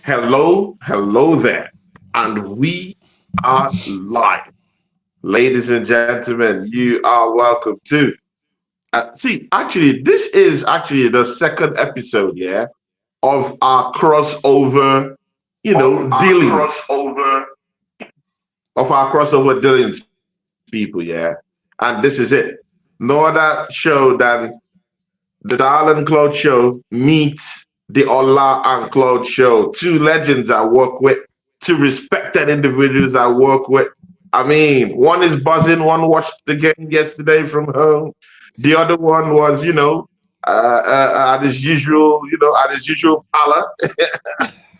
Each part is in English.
Hello there. And we are live. Ladies and gentlemen, you are welcome to. This is actually the second episode, yeah, of our crossover, dealings, of our crossover dealings, people, yeah. And this is it. No other show than the Dial and Claude show meets the Ola and Claude show. Two legends I work with, two respected individuals I work with. I mean, one is buzzing, one watched the game yesterday from home. The other one was, at his usual pala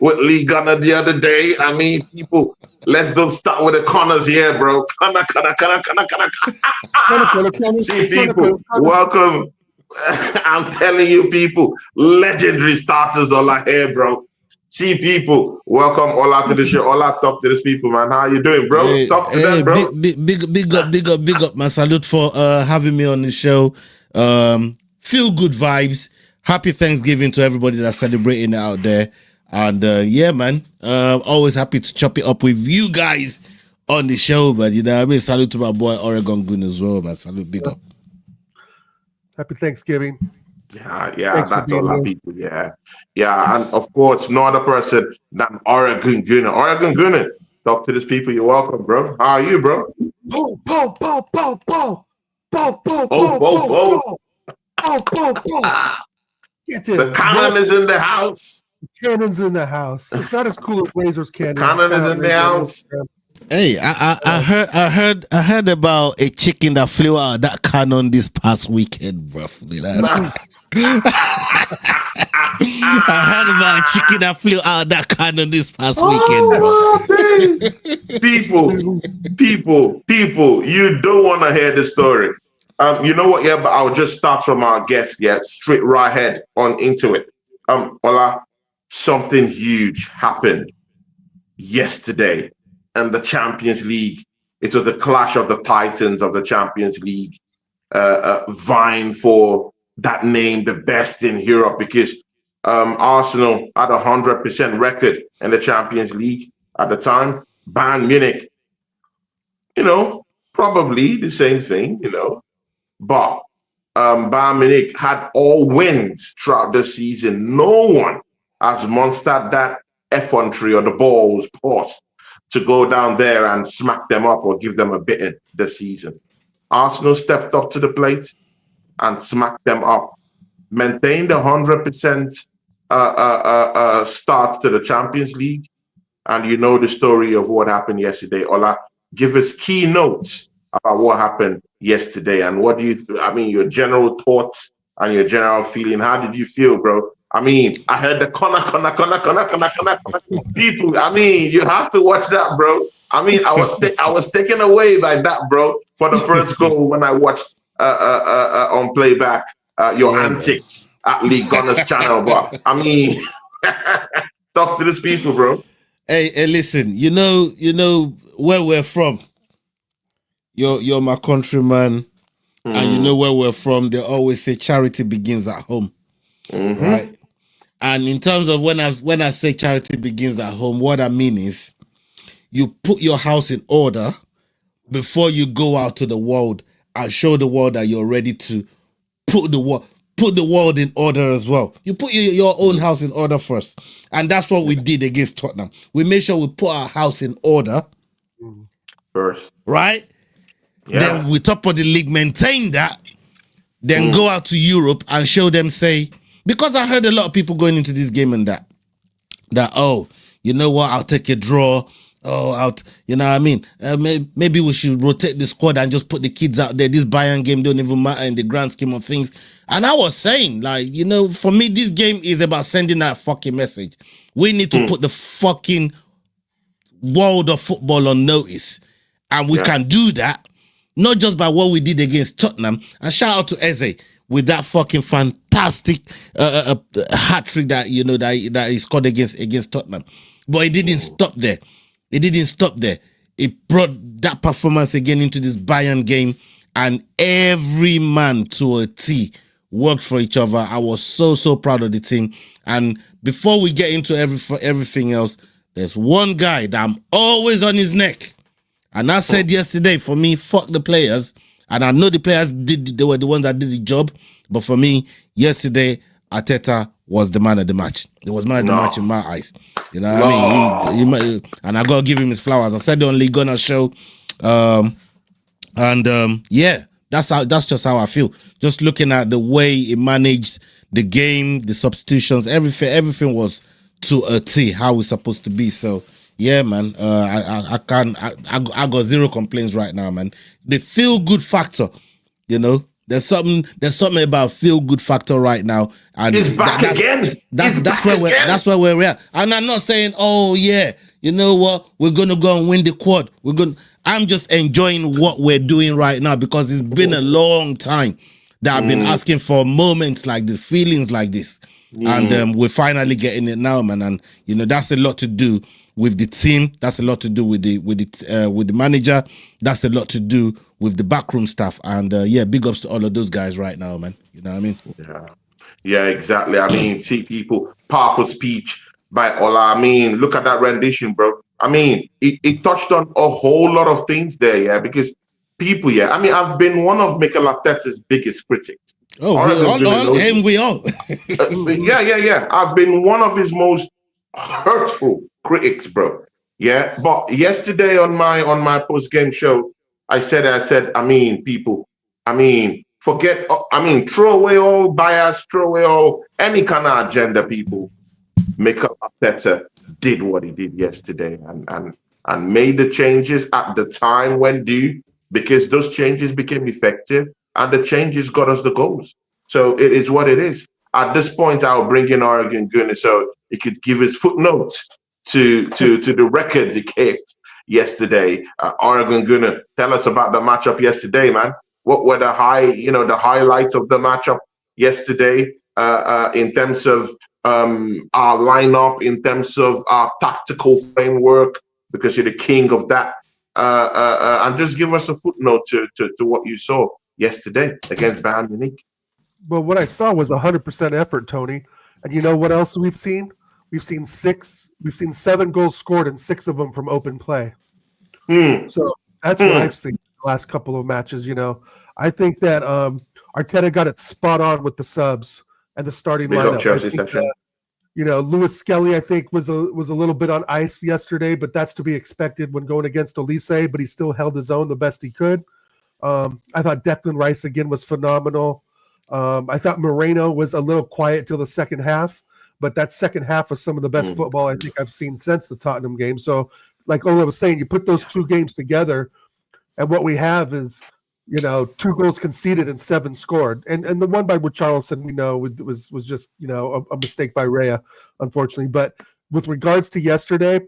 with Lee Gunner the other day. I mean, people, let's don't start with the corners here, bro. See, people, welcome. I'm telling you, people, legendary starters all here, bro. See, people, welcome all out to the show. All out, talk to these people, man. How you doing, bro? Talk to them, bro. Big up, man. Salute for having me on the show. Feel good vibes. Happy Thanksgiving to everybody that's celebrating it out there. And yeah, man, always happy to chop it up with you guys on the show, man. You know what I mean? Salute to my boy Oregon Goon as well, man. Salute, big up. Happy Thanksgiving. Yeah, that's all our people, yeah. And of course, no other person than Oregon Gunner. Oregon Gunner, talk to these people, you're welcome, bro. How are you, bro? Boom, boom, boom, boom, boom. Boom, boom, boom, boom, boom. Get it. The cannon is in the house. The cannon's in the house. It's not as cool as Razor's cannon. Cannon is in the house. Hey, I heard about a chicken that flew out of that cannon this past weekend, roughly. I heard about a chicken that flew out of that cannon this past weekend, bro. People, you don't want to hear the story. You know what? Yeah, but I'll just start from our guest. Yeah, straight right ahead on into it. Ola, something huge happened yesterday. And the Champions League, it was the clash of the titans of the Champions League, vying for that name, the best in Europe, because Arsenal had 100% record in the Champions League at the time. Bayern Munich, probably the same thing, but Bayern Munich had all wins throughout the season. No one has monstered that effrontery or the balls paused to go down there and smack them up or give them a beating this season. Arsenal stepped up to the plate and smacked them up, maintained 100% start to the Champions League. And you know the story of what happened yesterday. Ola, give us key notes about what happened yesterday and your general thoughts and your general feeling. How did you feel, bro? I mean, I heard the corner. People, I mean, you have to watch that, bro. I mean, I was taken away by that, bro, for the first goal when I watched on playback your antics at Lee Gunner's channel. But I mean, talk to these people, bro. Hey, listen, you know where we're from. You're my countryman, and you know where we're from. They always say charity begins at home, right? And in terms of when I say charity begins at home, what I mean is you put your house in order before you go out to the world and show the world that you're ready to put the world in order as well. You put your own house in order first. And that's what we did against Tottenham. We made sure we put our house in order first. Right? Yeah. Then we top of the league, maintain that, then go out to Europe and show them, say, because I heard a lot of people going into this game and that, oh, you know what, I'll take a draw. Oh, you know what I mean? Maybe we should rotate the squad and just put the kids out there. This Bayern game don't even matter in the grand scheme of things. And I was saying, for me, this game is about sending that fucking message. We need to put the fucking world of football on notice. And we can do that, not just by what we did against Tottenham. And shout out to Eze with that fucking fantastic hat-trick that he scored against Tottenham. But it didn't stop there. It brought that performance again into this Bayern game, and every man to a T worked for each other. I was so proud of the team. And before we get into everything else, there's one guy that I'm always on his neck. And I said yesterday, for me, fuck the players. And I know the players they were the ones that did the job. But for me, yesterday, Arteta was the man of the match. It was man of the match in my eyes. You know what I mean? And I got to give him his flowers. I said it on League Gunner show. Yeah, that's just how I feel. Just looking at the way he managed the game, the substitutions, everything was to a T, how it's supposed to be. So yeah, man, I got zero complaints right now, man. The feel good factor, you know, there's something about feel good factor right now, and it's back again. That's where we're at. And I'm not saying, oh yeah, you know what, we're gonna go and win the quad. I'm just enjoying what we're doing right now, because it's been a long time that I've been asking for moments like this, feelings like this. And we're finally getting it now, man. And you know, that's a lot to do with the team. That's a lot to do with the manager. That's a lot to do with the backroom staff. And yeah, big ups to all of those guys right now, man. You know what I mean? Yeah, exactly. I mean, see people, powerful speech by Ola. I mean, look at that rendition, bro. I mean, it touched on a whole lot of things there, yeah, because people, yeah. I mean, I've been one of Mikel Arteta's biggest critics. Oh, we all. Yeah. I've been one of his most hurtful critics, bro. Yeah, but yesterday on my post-game show, I said, I mean, people, I mean, throw away all bias, throw away all any kind of agenda, people. Mikel Arteta did what he did yesterday and made the changes at the time when due, because those changes became effective and the changes got us the goals. So it is what it is. At this point, I'll bring in Oregon Gunner so he could give his footnotes to the record he kept yesterday. Oregon Gunner, tell us about the matchup yesterday, man. What were the highlights of the matchup yesterday in terms of our lineup, in terms of our tactical framework, because you're the king of that. And just give us a footnote to what you saw yesterday against Bayern Munich. Well, what I saw was 100% effort, Tony. And you know what else we've seen? We've seen 7 goals scored, and 6 of them from open play. So that's what I've seen the last couple of matches. You know, I think that Arteta got it spot on with the subs and the starting lineup. You know, Lewis Skelly, I think, was a little bit on ice yesterday, but that's to be expected when going against Olise, but he still held his own the best he could. I thought Declan Rice, again, was phenomenal. I thought Moreno was a little quiet till the second half, but that second half was some of the best football I think I've seen since the Tottenham game. So, like Ola was saying, you put those 2 games together, and what we have is, you know, 2 goals conceded and 7 scored. And the one by Richarlison, we know, was just, you know, a mistake by Raya, unfortunately. But with regards to yesterday,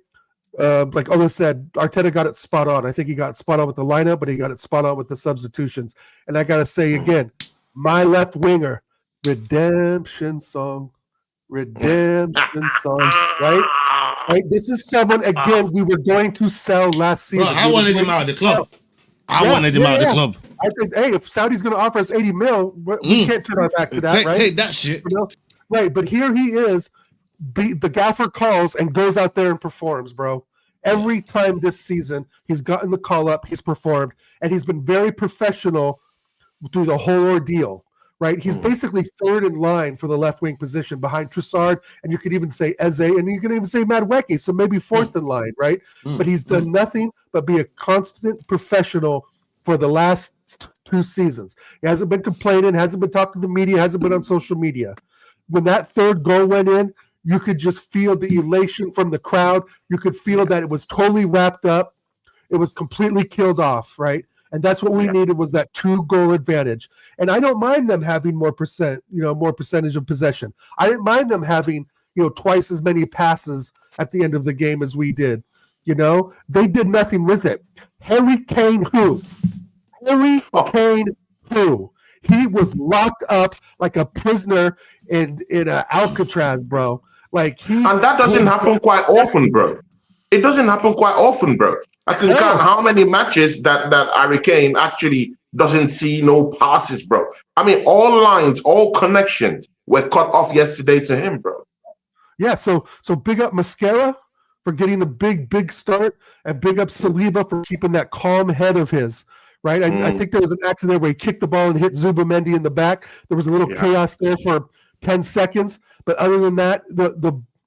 like Ola said, Arteta got it spot on. I think he got it spot on with the lineup, but he got it spot on with the substitutions. And I got to say again, my left winger, redemption song, right? This is someone, again, we were going to sell last season. Bro, I wanted him out of the club. I wanted him out of the club. I think, hey, if Saudi's going to offer us 80 mil, we can't turn our back to that, right? Take that shit. You know? Right, but here he is. The gaffer calls and goes out there and performs, bro. Every time this season, he's gotten the call up, he's performed, and he's been very professional through the whole ordeal, right? He's basically third in line for the left wing position behind Trossard, and you could even say Eze, and you can even say Madueke, so maybe fourth in line, right? But he's done nothing but be a constant professional for the last 2 seasons. He hasn't been complaining, hasn't been talking to the media, hasn't been on social media. When that 3rd goal went in, you could just feel the elation from the crowd. You could feel that it was totally wrapped up. It was completely killed off, right? And that's what we needed, was that 2-goal advantage. And I don't mind them having more percentage of possession. I didn't mind them having, you know, twice as many passes at the end of the game as we did. You know, they did nothing with it. Harry Kane, who? He was locked up like a prisoner in Alcatraz, bro. And that doesn't happen quite often, bro. It doesn't happen quite often, bro. I can count how many matches that Harry Kane actually doesn't see no passes, bro. I mean, all lines, all connections were cut off yesterday to him, bro. Yeah, so big up Mascara for getting a big start, and big up Saliba for keeping that calm head of his, right? I think there was an accident where he kicked the ball and hit Zubamendi in the back. There was a little chaos there for 10 seconds, but other than that,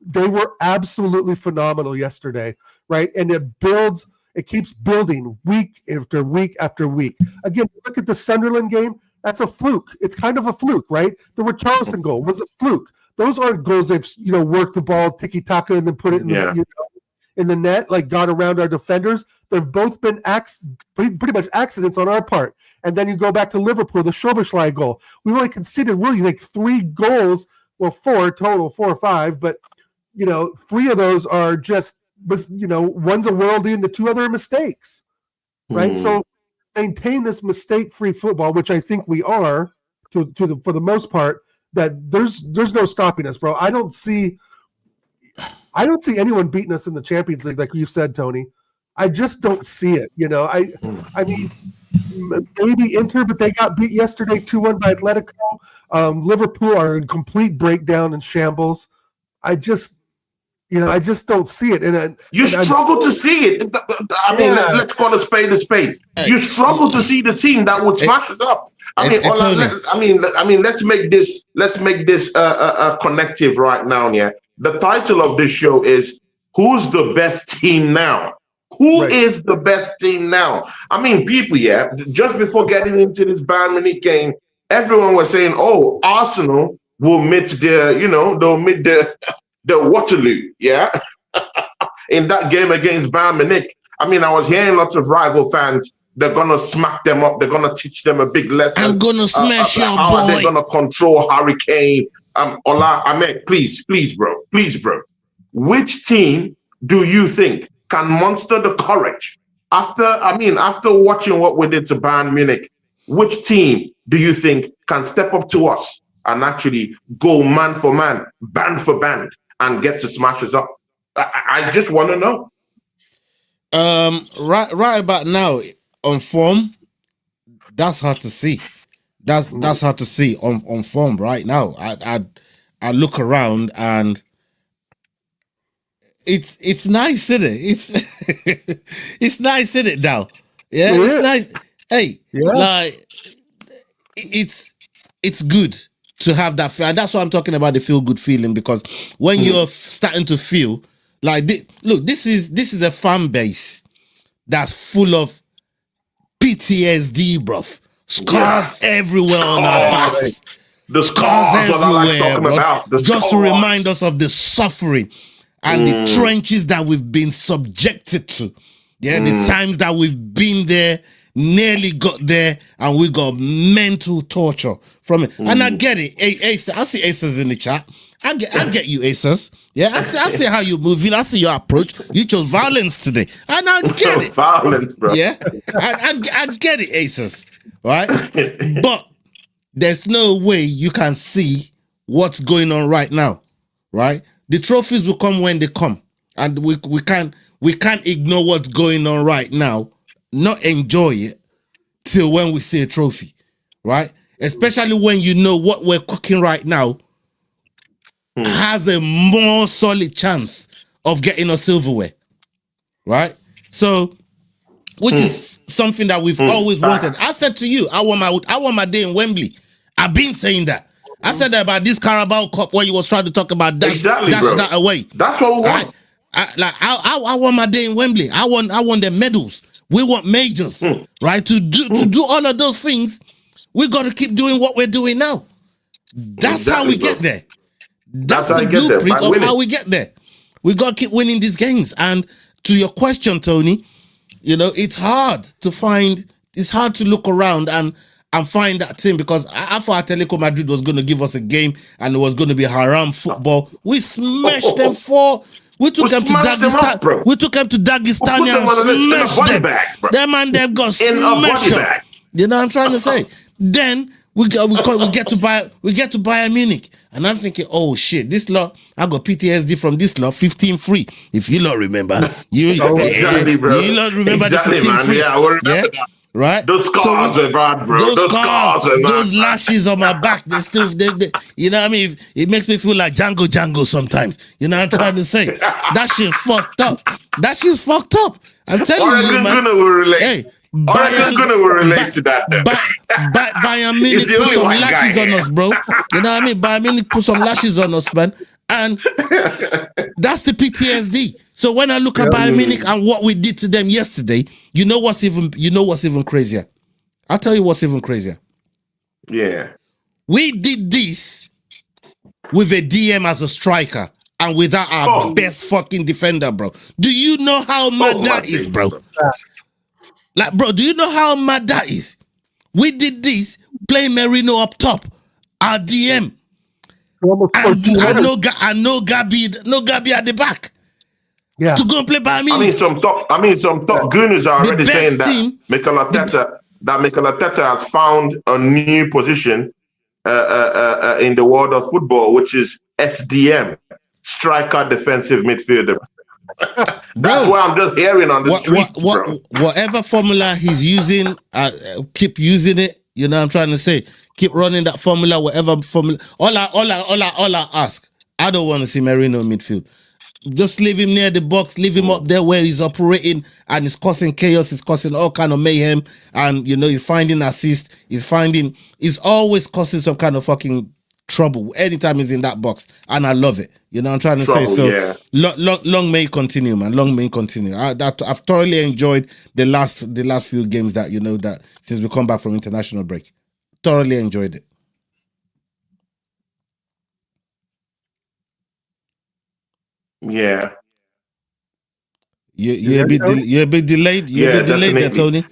they were absolutely phenomenal yesterday, right? And it keeps building week after week after week. Again, look at the Sunderland game. That's a fluke. It's kind of a fluke, right? The Richarlison goal was a fluke. Those aren't goals they've worked the ball tiki-taka and then put it in the net, like got around our defenders. They've both been pretty much accidents on our part. And then you go back to Liverpool, the Szoboszlai goal. We only conceded really like 3 goals, well, 4 total, 4 or 5, but 3 of those are just, one's a worldie and the 2 other are mistakes, right? So maintain this mistake-free football, which I think we are for the most part. That there's no stopping us, bro. I don't see anyone beating us in the Champions League, like you said, Tony. I just don't see it. I mean, maybe Inter, but they got beat yesterday 2-1 by Atletico. Liverpool are in complete breakdown and shambles. I just don't see it. And you struggle to see it. I mean, let's call a spade a spade. You struggle to see the team that would smash it up. Let's make this connective right now. Yeah, the title of this show is "Who's the Best Team Now?" Who is the best team now? I mean, people, just before getting into this Bayern Munich game, everyone was saying, "Oh, Arsenal will meet the Waterloo." Yeah, in that game against Bayern Munich. I mean, I was hearing lots of rival fans. They're gonna smack them up. They're gonna teach them a big lesson. I'm gonna smash your how boy. They're gonna control Hurricane. Ola, Ahmed, please, bro. Which team do you think can muster the courage after watching what we did to Bayern Munich? Which team do you think can step up to us and actually go man for man, band for band, and get to smash us up? I just want to know. Right about now. On form, that's hard to see. That's hard to see on form right now. I look around and it's nice, isn't it? It's nice, isn't it? Now, it's nice. Hey, like it's good to have that feel, and that's why I'm talking about the feel good feeling, because when you're starting to feel like this is a fan base that's full of PTSD, bruv. Scars everywhere on our backs. The scars everywhere, bro. Just to scars. remind us of the suffering and the trenches that we've been subjected to. Yeah, the times that we've been there, nearly got there, and we got mental torture from it. And I get it. Hey, Ace, I see Aces in the chat. I get you, Aces. Yeah, I see how you're moving. I see your approach. You chose violence today, and I get it. Violence, bro. Yeah, I get it, Aces. Right, but there's no way you can see what's going on right now. Right, the trophies will come when they come, and we can't ignore what's going on right now. Not enjoy it till when we see a trophy. Right, especially when you know what we're cooking right now has a more solid chance of getting us silverware, right? So, which is something that we've always wanted. I said to you, I want my day in Wembley. I've been saying that. I said that about this Carabao Cup where you was trying to talk about that away. That's what we want. I want my day in Wembley. I want the medals. We want majors, right? To do all of those things, we got to keep doing what we're doing now. That's how we get there. That's the blueprint of how we get there. We got to keep winning these games. And to your question, Tony, it's hard to look around and find that team, because I thought Atletico Madrid was going to give us a game and it was going to be haram football. We smashed them we took them to Dagestan. We took them to Dagestan and smashed them. Them and them got smashed up. You know what I'm trying to say? Then we get to Bayern Munich. And I'm thinking, oh shit, this lot, I got PTSD from this lot, 15-3. If you lot remember. You lot remember the 15-3. Yeah, I remember that. right? Those scars were bad, bro. Those scars, were bad. those lashes on my back, they still, you know what I mean? It makes me feel like Django sometimes. You know what I'm trying to say? That shit fucked up. That shit's fucked up. I'm telling you, man. Will relate. Hey, Bayern will relate to that. Bayern Munich put some lashes on us, bro. You know what I mean? Bayern Munich put some lashes on us, man. And that's the PTSD. So when I look at Bayern Munich and what we did to them yesterday, you know what's even crazier? I'll tell you what's even crazier. Yeah. We did this with a DM as a striker and without our best fucking defender, bro. Do you know how mad that is, bro? Like, bro, do you know how mad that is? We did this, playing Merino up top, our DM. And no Gabi at the back. Yeah. To go and play Bayern Munich. I mean some top gooners are already saying that Mikel Arteta has found a new position in the world of football, which is SDM, striker defensive midfielder. That's what I'm just hearing on the streets, bro. Whatever formula he's using, keep using it. You know what I'm trying to say? Keep running that formula, whatever formula. All I ask, I don't want to see Merino in midfield. Just leave him near the box, leave him up there where he's operating, and it's causing chaos, it's causing all kind of mayhem, and you know, he's finding assist, he's always causing some kind of fucking trouble anytime he's in that box, and I love it. You know what I'm trying to say? So yeah. long may it continue, man. Long may it continue. I've thoroughly enjoyed the last few games that, you know, that since we come back from international break. Thoroughly enjoyed it. Yeah. You're a bit delayed. You're a bit delayed there, Tony.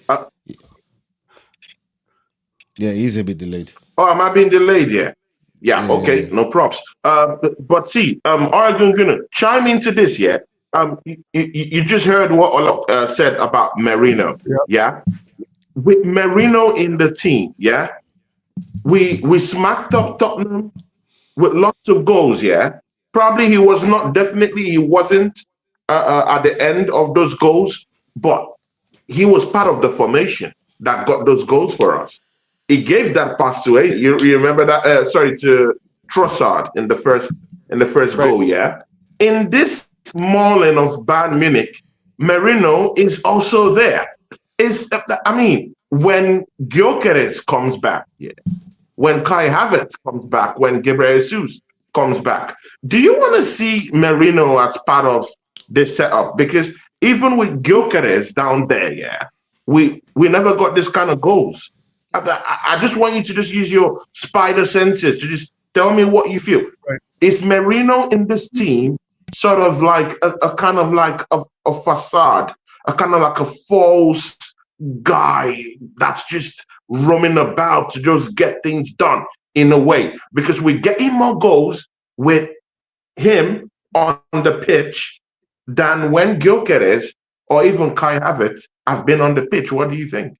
Yeah, he's a bit delayed. Oh, am I being delayed? Yeah. Okay, no props. But see, Oregon gonna chime into this. Yeah. You just heard what Ola said about Merino. Yeah. With Merino in the team. Yeah. We smacked up Tottenham with lots of goals. Yeah. Probably he wasn't at the end of those goals, but he was part of the formation that got those goals for us. He gave that pass to you remember that? To Trossard in the first goal. Yeah. In this mauling of Bayern Munich, Merino is also there. When Gyökeres comes back, when Kai Havertz comes back, when Gabriel Jesus comes back, do you want to see Merino as part of this setup? Because even with Gyökeres down there, we never got this kind of goals. I just want you to just use your spider senses to just tell me what you feel. Right. Is Merino in this team sort of like a kind of like a facade, a kind of like a false guy that's just roaming about to just get things done in a way? Because we're getting more goals with him on the pitch than when Gyökeres or even Kai Havertz have been on the pitch. What do you think?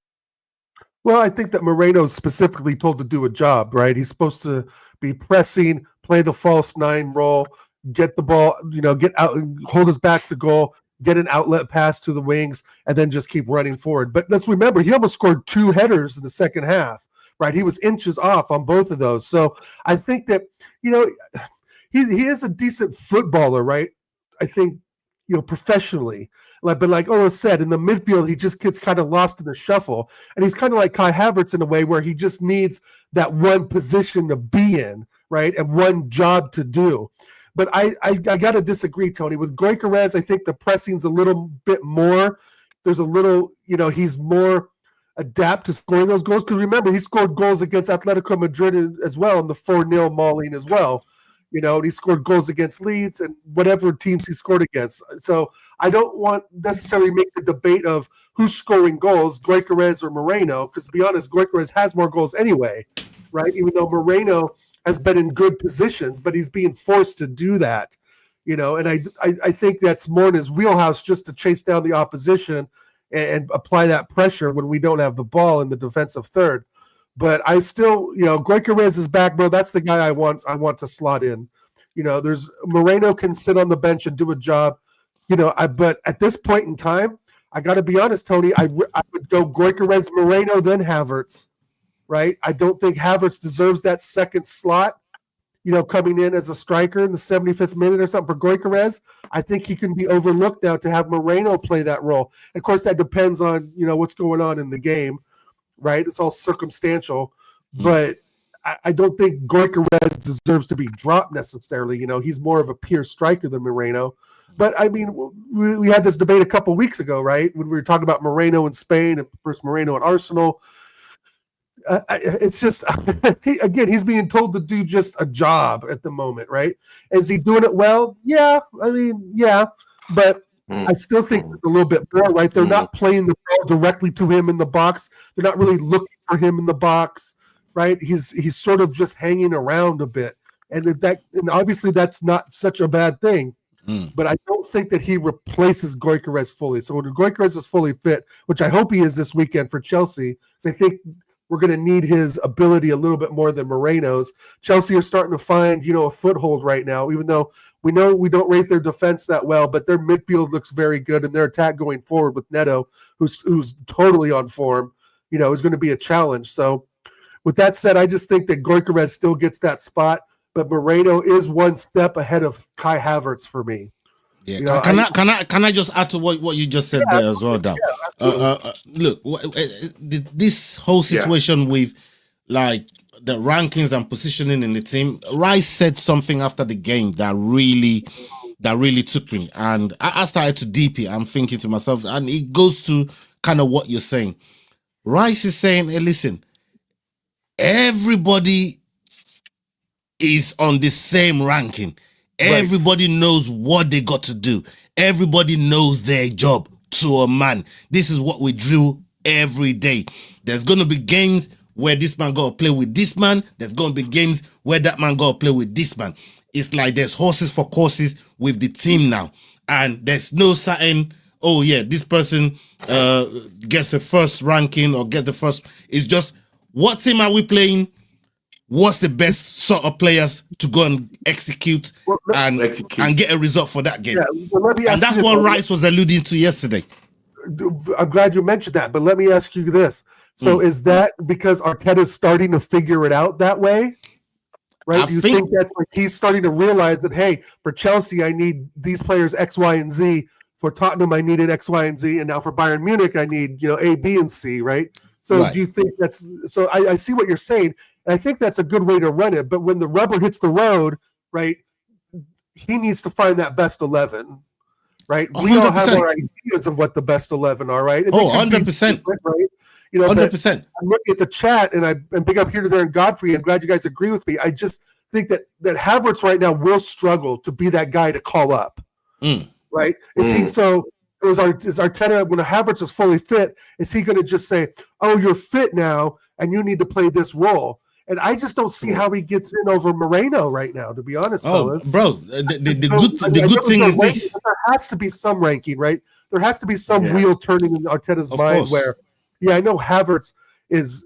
Well, I think that Moreno's specifically told to do a job, right? He's supposed to be pressing, play the false nine role, get the ball, get out, hold us back to goal, get an outlet pass to the wings, and then just keep running forward. But let's remember, he almost scored 2 headers in the second half, right? He was inches off on both of those. So I think that, he is a decent footballer, right? I think, professionally. But like Ola said, in the midfield, he just gets kind of lost in the shuffle. And he's kind of like Kai Havertz in a way where he just needs that one position to be in, right? And one job to do. But I got to disagree, Tony. With Gyökeres, I think the pressing's a little bit more. There's a little, he's more adept to scoring those goals. Because remember, he scored goals against Atletico Madrid as well in the 4-0 mauling as well. And he scored goals against Leeds and whatever teams he scored against. So I don't want necessarily make the debate of who's scoring goals, Gyökeres or Moreno, because to be honest, Gyökeres has more goals anyway, right? Even though Moreno has been in good positions, but he's being forced to do that, and I think that's more in his wheelhouse, just to chase down the opposition and apply that pressure when we don't have the ball in the defensive third. But I still, Gyökeres is back, bro. That's the guy I want to slot in. There's Moreno can sit on the bench and do a job, but at this point in time, I got to be honest, Tony. I would go Gyökeres, Moreno, then Havertz. Right? I don't think Havertz deserves that second slot. Coming in as a striker in the 75th minute or something for Gyökeres. I think he can be overlooked now to have Moreno play that role. And of course, that depends on what's going on in the game. Right? It's all circumstantial, but I don't think Gyökeres deserves to be dropped necessarily. He's more of a pure striker than Moreno. But I mean, we had this debate a couple weeks ago, right? When we were talking about Moreno in Spain and first Moreno at Arsenal. It's just, again, he's being told to do just a job at the moment, right? Is he doing it well? Yeah. I mean, yeah. But I still think it's a little bit more, right? They're not playing the ball directly to him in the box. They're not really looking for him in the box, right? He's sort of just hanging around a bit. And obviously that's not such a bad thing. But I don't think that he replaces Gyökeres fully. So when Gyökeres is fully fit, which I hope he is this weekend for Chelsea, because I think we're going to need his ability a little bit more than Moreno's. Chelsea are starting to find, a foothold right now, even though we know we don't rate their defense that well, but their midfield looks very good, and their attack going forward with Neto, who's totally on form, is going to be a challenge. So with that said, I just think that Gyökeres still gets that spot, but Moreno is one step ahead of Kai Havertz for me. Yeah, can I just add to what you just said there as well, Dan? Look, this whole situation with like the rankings and positioning in the team, Rice said something after the game that really took me, and I started to deep it. I'm thinking to myself, and it goes to kind of what you're saying. Rice is saying, hey, listen, everybody is on the same ranking. Everybody knows what they got to do. Everybody knows their job to a man. This is what we drill every day. There's going to be games where this man got to play with this man. There's going to be games where that man got to play with this man. It's like there's horses for courses with the team now. And there's no certain, this person gets the first ranking or gets the first. It's just, what team are we playing? What's the best sort of players to go and execute and get a result for that game? Yeah, and that's what Rice was alluding to yesterday. I'm glad you mentioned that, but let me ask you this. So is that because Arteta's starting to figure it out that way? Right? Do you think that's like he's starting to realize that, hey, for Chelsea, I need these players X, Y, and Z. For Tottenham, I needed X, Y, and Z. And now for Bayern Munich, I need, A, B, and C, right? So do you think that's – so I see what you're saying. And I think that's a good way to run it. But when the rubber hits the road, right, he needs to find that best 11, right? 100%. We all have our ideas of what the best 11 are, right? And 100%. Right? 100%. I'm looking at the chat, and big up here to there and Godfrey. I'm glad you guys agree with me. I just think that Havertz right now will struggle to be that guy to call up, right? Is he so – is Arteta, when Havertz is fully fit, is he going to just say, oh, you're fit now, and you need to play this role? And I just don't see how he gets in over Moreno right now, to be honest, fellas. Bro, the good thing is this. There has to be some ranking, right? There has to be some wheel turning in Arteta's mind where, I know Havertz is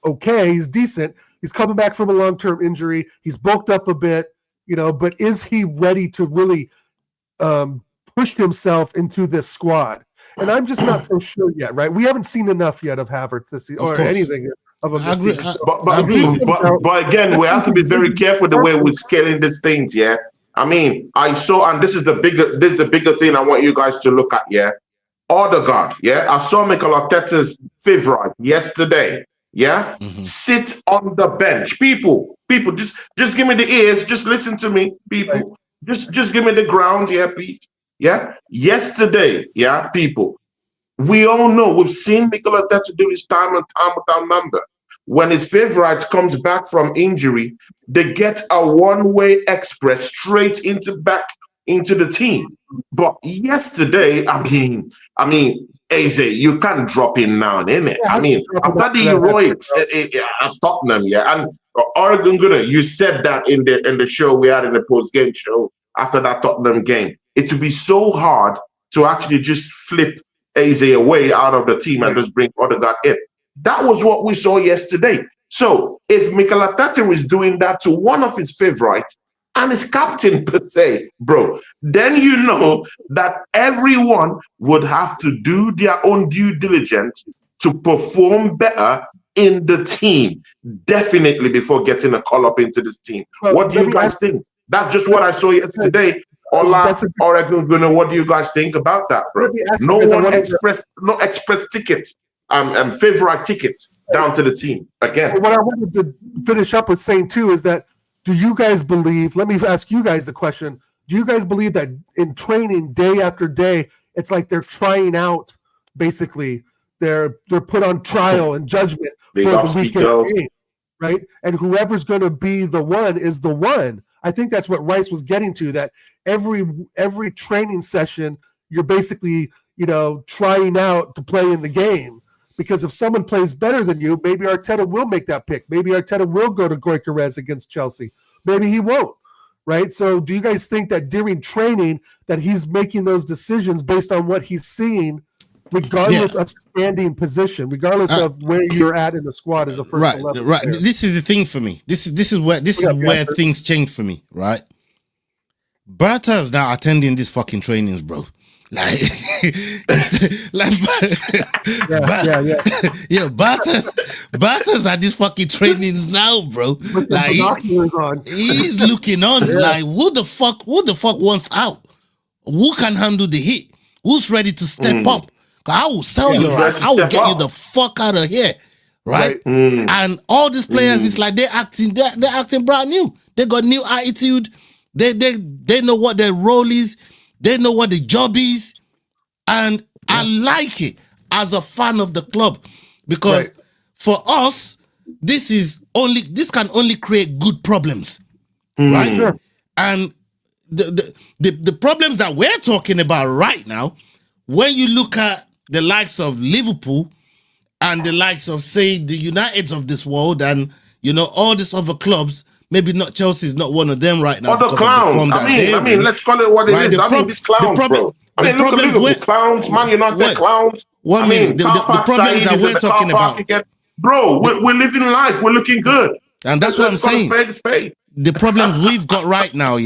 okay, he's decent. He's coming back from a long-term injury. He's bulked up a bit, but is he ready to really push himself into this squad? And I'm just not so sure yet, right? We haven't seen enough yet of Havertz this season, or anything of him this season. But again, we have to be very careful the way we're scaling these things, yeah? I mean, I saw, and this is the bigger thing I want you guys to look at, yeah? Odegaard, yeah? I saw Mikel Arteta's favorite yesterday, yeah? Sit on the bench. People, just give me the ears, just listen to me, people. Right. Just give me the ground, yeah, please. Yeah, yesterday, yeah, people, we all know, we've seen Mikel Arteta do this time and time without number. When his favorite comes back from injury, they get a one-way express straight back into the team. But yesterday, I mean, Eze, you can't drop in now, innit? I mean, after the heroics at Tottenham, yeah, and Oregon Gunner, you said that in the show we had in the post-game show after that Tottenham game. It would be so hard to actually just flip Eze away out of the team and just bring Odegaard in. That was what we saw yesterday. So if Mikel Arteta is doing that to one of his favorites, and his captain per se, bro, then you know that everyone would have to do their own due diligence to perform better in the team, definitely before getting a call up into this team. Well, what do you guys think? That's just what I saw yesterday. Ola, Oregon Gunner, what do you guys think about that, bro? No one expressed tickets, favorite tickets down to the team again. What I wanted to finish up with saying too is that, do you guys believe? Let me ask you guys the question: do you guys believe that in training day after day, it's like they're trying out, basically they're put on trial and judgment for the weekend game, right? And whoever's going to be the one is the one. I think that's what Rice was getting to, that every training session, you're basically, trying out to play in the game. Because if someone plays better than you, maybe Arteta will make that pick. Maybe Arteta will go to Gyökeres against Chelsea. Maybe he won't, right? So do you guys think that during training that he's making those decisions based on what he's seeing, regardless of standing position, regardless of where you're at in the squad as a first 11 right. player? This is the thing for me. This is where things change for me, right? Berta is now attending these fucking trainings, bro. Barter's at these fucking trainings now, bro. Like he's looking on, like who the fuck wants out? Who can handle the hit? Who's ready to step up? I will sell your ass. I will get you the fuck out of here, right? And all these players, it's like they're acting brand new. They got new attitude. They know what their role is. They know what the job is. And I like it as a fan of the club, because for us, this can only create good problems, right? Sure. And the problems that we're talking about right now, when you look at the likes of Liverpool and the likes of, say, the Uniteds of this world, and all these other clubs. Maybe not Chelsea is not one of them right now. Or the clowns. I mean, let's call it what it is. These clowns, bro. Look at Liverpool, clowns, Man United, clowns. The problems that we're talking about. Again. Bro, we're living life. We're looking good. And that's what I'm saying. The problems we've got right now,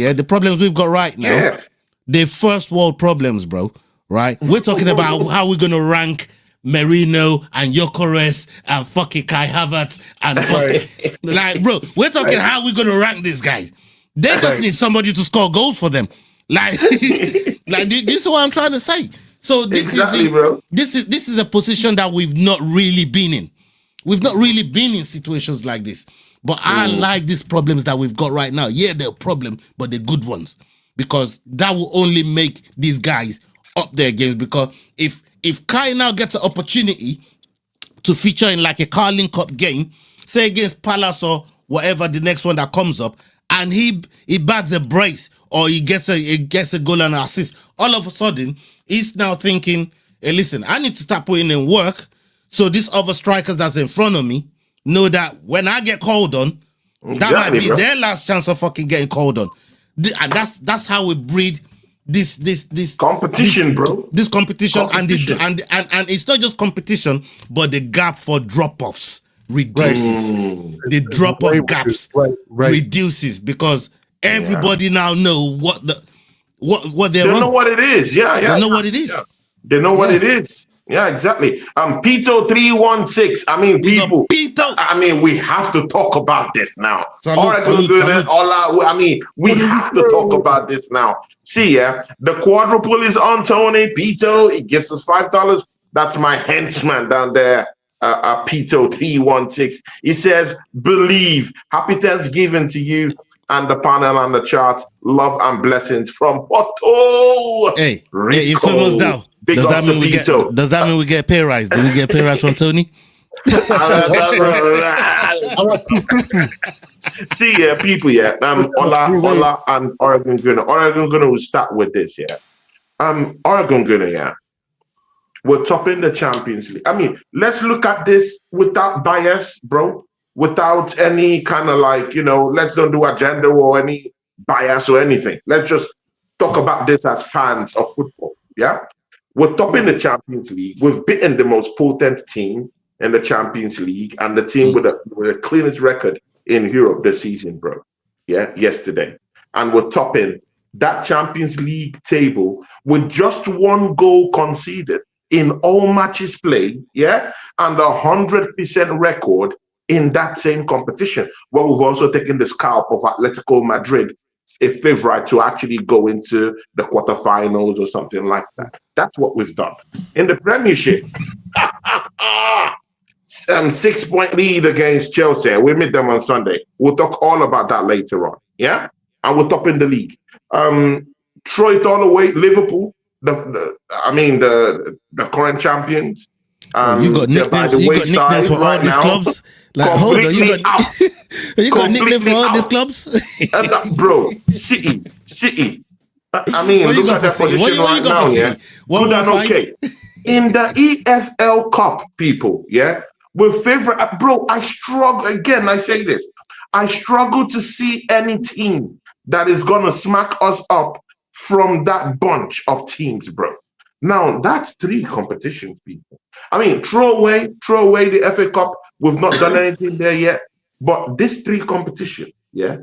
they're first world problems, bro. Right? We're talking about how we're going to rank Merino and Gyökeres and fucking Kai Havertz and fucking like, bro, we're talking how we're gonna rank these guys. They just need somebody to score goals for them. Like, this is what I'm trying to say. So this is a position that we've not really been in. We've not really been in situations like this. But I like these problems that we've got right now. Yeah, they're a problem, but they're good ones, because that will only make these guys up their games. Because if Kai now gets an opportunity to feature in like a Carling Cup game, say against Palace or whatever the next one that comes up, and he bags a brace or he gets a goal and an assist, all of a sudden he's now thinking, hey, listen, I need to start putting in work so these other strikers that's in front of me know that when I get called on, that might be their last chance of fucking getting called on. And that's how we breed this competition, bro. This competition. And it's not just competition, but the gap for drop-offs reduces. The drop-off gaps reduces, because everybody now know what they're know what it is. They know what it is. They know what it is. Yeah, exactly. Pito 316. I mean, people. Pito. I mean, we have to talk about this now. Salute. I mean, we have to talk about this now. See, the quadruple is on Tony. Pito, he gives us $5. That's my henchman down there. Pito 316. He says, believe. Happy Thanksgiving to you and the panel and the chart. Love and blessings from Porto. Hey, you famous now. Does that mean we get a pay rise? Do we get a pay rise from Tony? See, people, Ola and Oregon Gunner. Oregon Gunner will start with this, Oregon Gunner, we're topping the Champions League. I mean, let's look at this without bias, bro. Without any kind of let's don't do agenda or any bias or anything. Let's just talk about this as fans of football, We're topping the Champions League. We've beaten the most potent team in the Champions League and the team with the cleanest record in Europe this season, bro. Yesterday. and we're topping that Champions League table with just 1 goal conceded in all matches played, yeah, and 100% record in that same competition, where we've also taken the scalp of Atletico Madrid, a favorite to actually go into the quarterfinals or something like that. That's what we've done. In the Premiership, 6-point lead against Chelsea. We meet them on Sunday. We'll talk all about that later on, yeah? And we're top in the league. Throw it all away, Liverpool, the current champions. You got nicknames. You got nicknames for all these clubs. Like, hold on, you got nicknames for all these clubs, bro. City. I mean, look at that position right now. Yeah, good and okay. In the EFL Cup, people. Yeah, we're favorite, bro. I struggle again. I say this. I struggle to see any team that is gonna smack us up from that bunch of teams, bro. Now that's 3 competitions, people. I mean, throw away the FA Cup. We've not done anything there yet, but this 3 competition, yeah,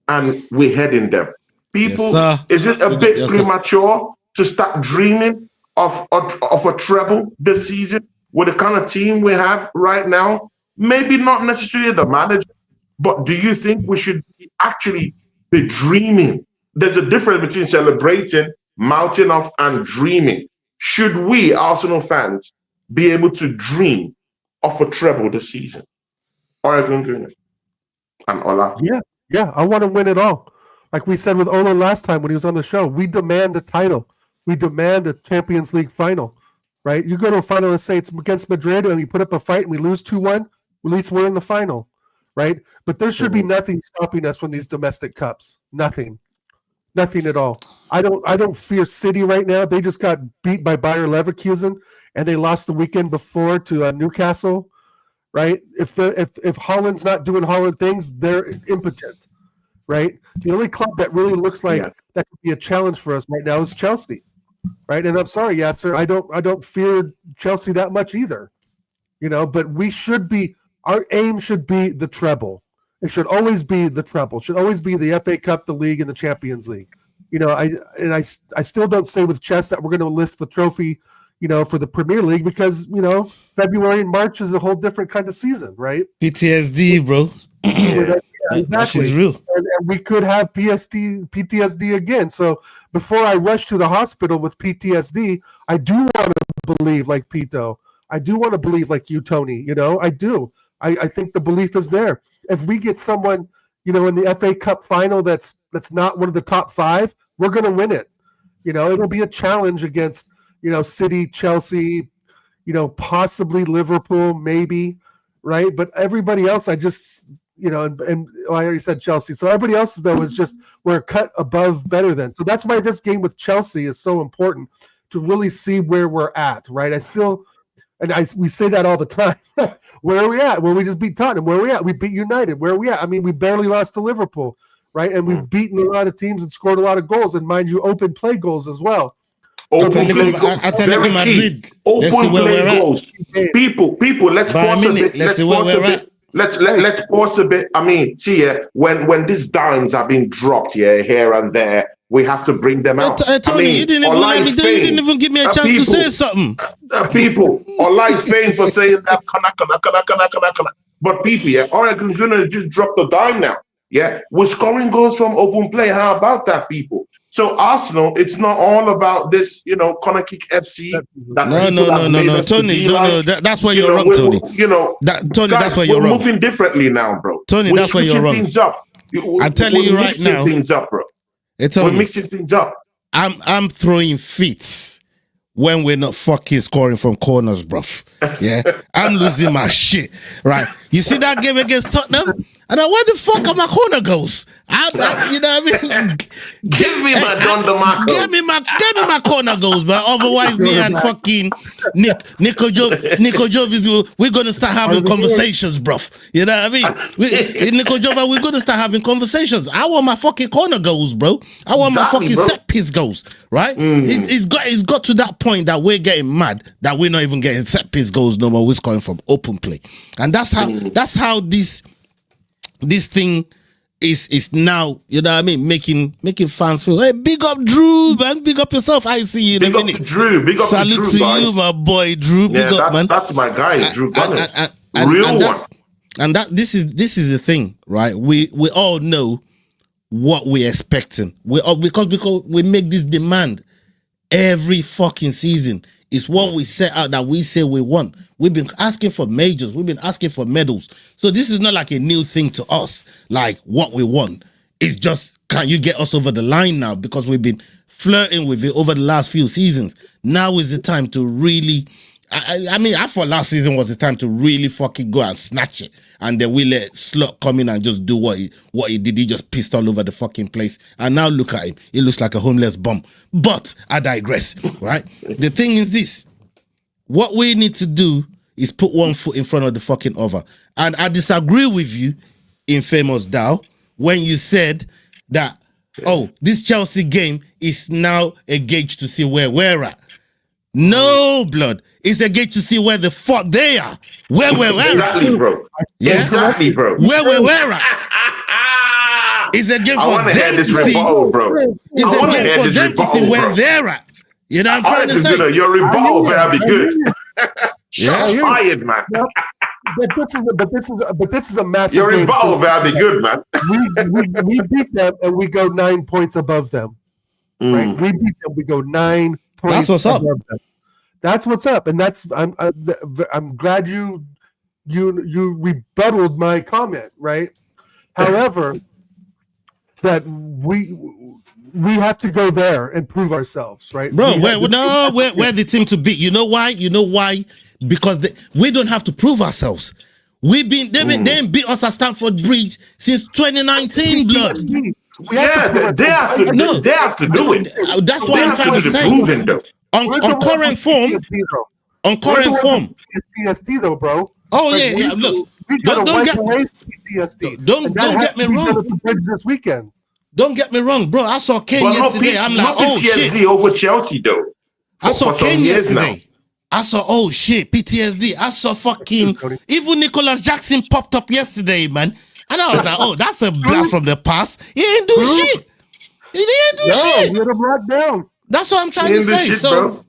and we're heading them. People, yes, is it a bit premature to start dreaming of a treble this season with the kind of team we have right now? Maybe not necessarily the manager, but do you think we should actually be dreaming? There's a difference between celebrating, mounting off, and dreaming. Should we, Arsenal fans, be able to dream of a treble this season? Oregon Gunners and Ola. Yeah, I want to win it all. Like we said with Ola last time when he was on the show, we demand a title. We demand a Champions League final, right? You go to a final and say it's against Madrid and you put up a fight and we lose 2-1, at least we're in the final, right? But there should be nothing stopping us from these domestic cups. Nothing at all. I don't fear City right now. They just got beat by Bayer Leverkusen and they lost the weekend before to Newcastle, right? If Holland's not doing Holland things, they're impotent, right? The only club that really looks like that could be a challenge for us right now is Chelsea, right? And I'm sorry, Yasser, I don't fear Chelsea that much either, but we should be, our aim should be the treble. It should always be the treble. It should always be the FA Cup, the league, and the Champions League. I still don't say with chess that we're going to lift the trophy, for the Premier League because, February and March is a whole different kind of season, right? PTSD, bro. Yeah, exactly. That shit's real. And we could have PTSD again. So before I rush to the hospital with PTSD, I do want to believe like Pito. I do want to believe like you, Tony. I do. I think the belief is there. If we get someone, in the FA Cup final that's not one of the top 5, we're going to win it. It'll be a challenge against, City, Chelsea, possibly Liverpool, maybe, right? But everybody else, I just, I already said Chelsea. So everybody else, though, is just, we're a cut above better than. So that's why this game with Chelsea is so important to really see where we're at, right? We say that all the time. Where are we at? Well, we just beat Tottenham. Where are we at? We beat United. Where are we at? I mean, we barely lost to Liverpool, right? And we've beaten a lot of teams and scored a lot of goals. And mind you, open play goals as well. Atletico Madrid. Open play goals. People, let's pause a bit. Let's pause a bit. I mean, see, when these dimes are being dropped here and there, we have to bring them out. Tony, you didn't even give me a chance to say something. People, Allah is famed for saying that. Kana. But people, Oregon Gunners just dropped the dime now. Yeah, we're scoring goals from open play. How about that, people? So Arsenal, it's not all about this, corner kick FC. No, Tony, that's where you're wrong, Tony. Tony, that's where you're wrong. We're moving differently now, bro. Tony, that's where you're wrong. Things up. I'm telling you right now. Things up, bro. We're mixing things up. I'm throwing fits when we're not fucking scoring from corners, bruv. Yeah, I'm losing my shit. Right? You see that game against Tottenham? And where the fuck are my corner goals? You know what I mean? Give me my John DeMarco. Give me my corner goals, but otherwise me and fucking Nico Jovis, we're gonna start having conversations, bruv. You know what I mean? Nico Jova, we're gonna start having conversations. I want my fucking corner goals, bro. I want my fucking set piece goals, right? It's got to that point that we're getting mad that we're not even getting set piece goals no more. We're scoring from open play, and that's how this thing is now, you know what I mean, making fans feel, hey, big up Drew, man, big up yourself. I see you in Big a up minute. to Drew. Big up Salute to Drew, guys. you, my boy Drew. Big up, man. That's my guy, Drew Gunners. And this is the thing, right? We all know what we're expecting. Because we make this demand every fucking season. It's what we set out that we say we want. We've been asking for majors. We've been asking for medals. So this is not like a new thing to us. Like what we want. It's just, can you get us over the line now? Because we've been flirting with it over the last few seasons. Now is the time to really. I mean, I thought last season was the time to really fucking go and snatch it. And then we let Slot come in and just do what he did. He just pissed all over the fucking place. And now look at him. He looks like a homeless bum. But I digress, right? The thing is this. What we need to do is put one foot in front of the fucking other. And I disagree with you, Infamous Dow, when you said that, oh, this Chelsea game is now a gauge to see where we're at. No, blood. It's a gauge to see where the fuck they are. Where we're at. Exactly, bro. Yeah? Exactly, bro. Where we're at. It's a game for them to see. Bro. It's a game for them to see where they're at. You know what I'm trying to say? Your rebuttal better be good. Yeah. Shots fired, man. But this is a massive. Your rebuttal better be good, man. We beat them and we go 9 points above them. Right? We beat them. We go 9 points. That's what's up. Them. That's what's up, and that's I'm glad you rebutted my comment, right? However, that we have to go there and prove ourselves, right? Bro, we're the team to beat. You know why? Because we don't have to prove ourselves. They ain't beat us at Stamford Bridge since 2019, blood. They have to do it. That's what I'm trying to say. Proving, though. On current form, PTSD though, bro. Oh yeah. Look, don't get PTSD. Don't get me wrong. This weekend. Don't get me wrong, bro. I saw Kane yesterday. I'm like, oh shit. PTSD over Chelsea though. I saw Kane yesterday. I saw, oh shit, PTSD. I saw fucking even Nicholas Jackson popped up yesterday, man. And I was like, oh, that's a blast from the past. He didn't do shit. He didn't do shit. He had him locked down. That's what I'm trying to say. Shit, so, bro.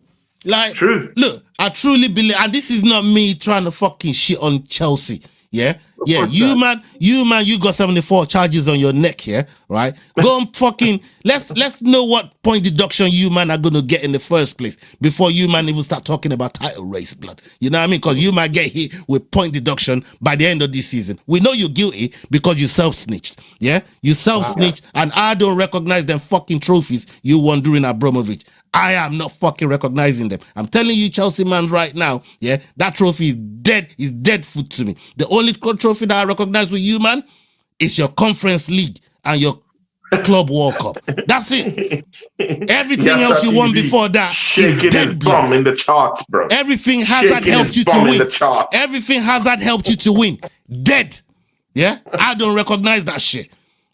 like, True. Look, I truly believe, and this is not me trying to fucking shit on Chelsea. Yeah, you got 74 charges on your neck here, right? Go and fucking let's know what point deduction you man are gonna get in the first place before you man even start talking about title race, blood. You know what I mean? Because you might get hit with point deduction by the end of this season. We know you're guilty because you self-snitched. Yeah, you self-snitched, and I don't recognize them fucking trophies you won during Abramovich. I am not fucking recognizing them. I'm telling you, Chelsea man, right now, yeah, that trophy is dead food to me. The only trophy that I recognize with you, man, is your Conference League and your Club World Cup. That's it. Everything else you won before that shaking is dead, his bum in the charts, bro. Everything Hazard helped you to win. Everything Hazard helped you to win. Dead. Yeah? I don't recognize that shit.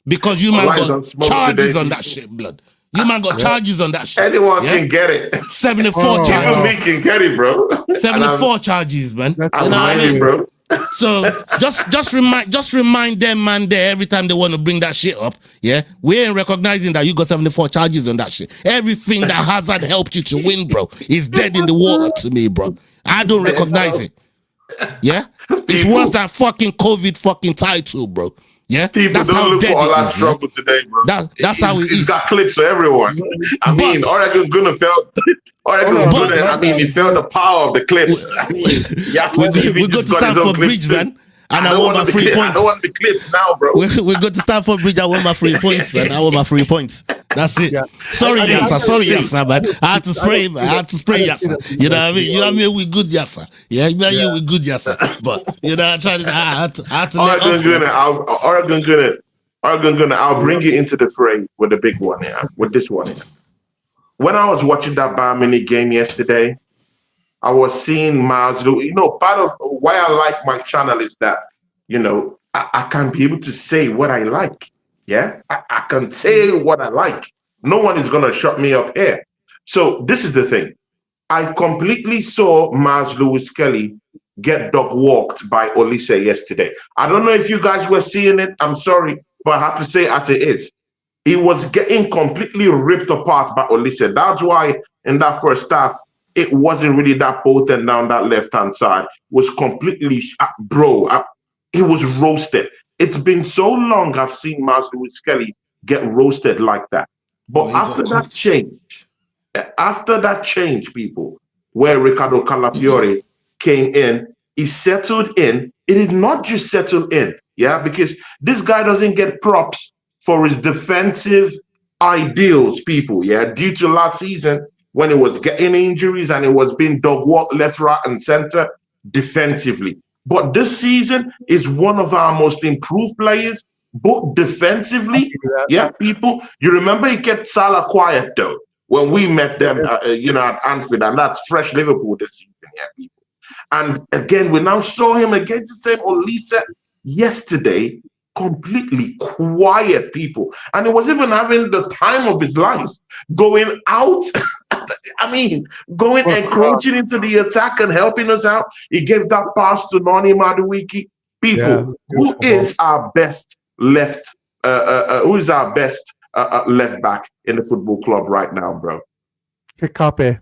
Because you man got charges on that shit, blood. You man got charges on that shit. Anyone can get it. 74 charges. Even me can get it, bro. 74 charges, man. I'm lying, bro. So just remind them, man, there every time they want to bring that shit up. Yeah, we ain't recognizing that you got 74 charges on that shit. Everything that Hazard helped you to win, bro, is dead in the water to me, bro. I don't recognize it. Yeah, it's worse than fucking COVID fucking title, bro. Yeah, people that's don't look for all that struggle today, bro. That's how it is. It's got clips for everyone. I mean, Oregon Gunnar felt. He felt the power of the clips. We go to Stamford Bridge, man. And I want my 3 points. I don't want the clips now, bro. We go to Stamford Bridge. I want my 3 points, man. I want my 3 points. That's it. Yeah. Sorry, Yassa, man. I had to spray, Yassa. You know what I mean? You know what I mean? We good, Yassa. Yeah, you know we good, Yassa. But you know, I had to Oregon Gunnar, I'll bring you into the fray with the big one, yeah. With this one, yeah. When I was watching that Bayern Munich game yesterday, I was seeing Miles Lewis. You know, part of why I like my channel is that, you know, I can be able to say what I like. Yeah, I can say what I like. No one is going to shut me up here. So this is the thing. I completely saw Miles Lewis Kelly get dog walked by Olise yesterday. I don't know if you guys were seeing it. I'm sorry. But I have to say, as it is, he was getting completely ripped apart by Olise. That's why in that first half, it wasn't really that potent down that left-hand side. It was completely, he was roasted. It's been so long I've seen Miles Lewis Skelly get roasted like that. But after that change, people, where Ricardo Calafiore came in, he settled in. It did not just settle in, because this guy doesn't get props for his defensive ideals, people, due to last season when he was getting injuries and it was being dog walk left, right, and center defensively. But this season is one of our most improved players, both defensively. People, you remember he kept Salah quiet though when we met them, at Anfield, and that's fresh Liverpool this season, people. And again, we now saw him against the same Olise yesterday, completely quiet, people. And he was even having the time of his life going out. Encroaching into the attack and helping us out. He gave that pass to Noni Madueke. People, who is our best left back in the football club right now, bro? Kikape.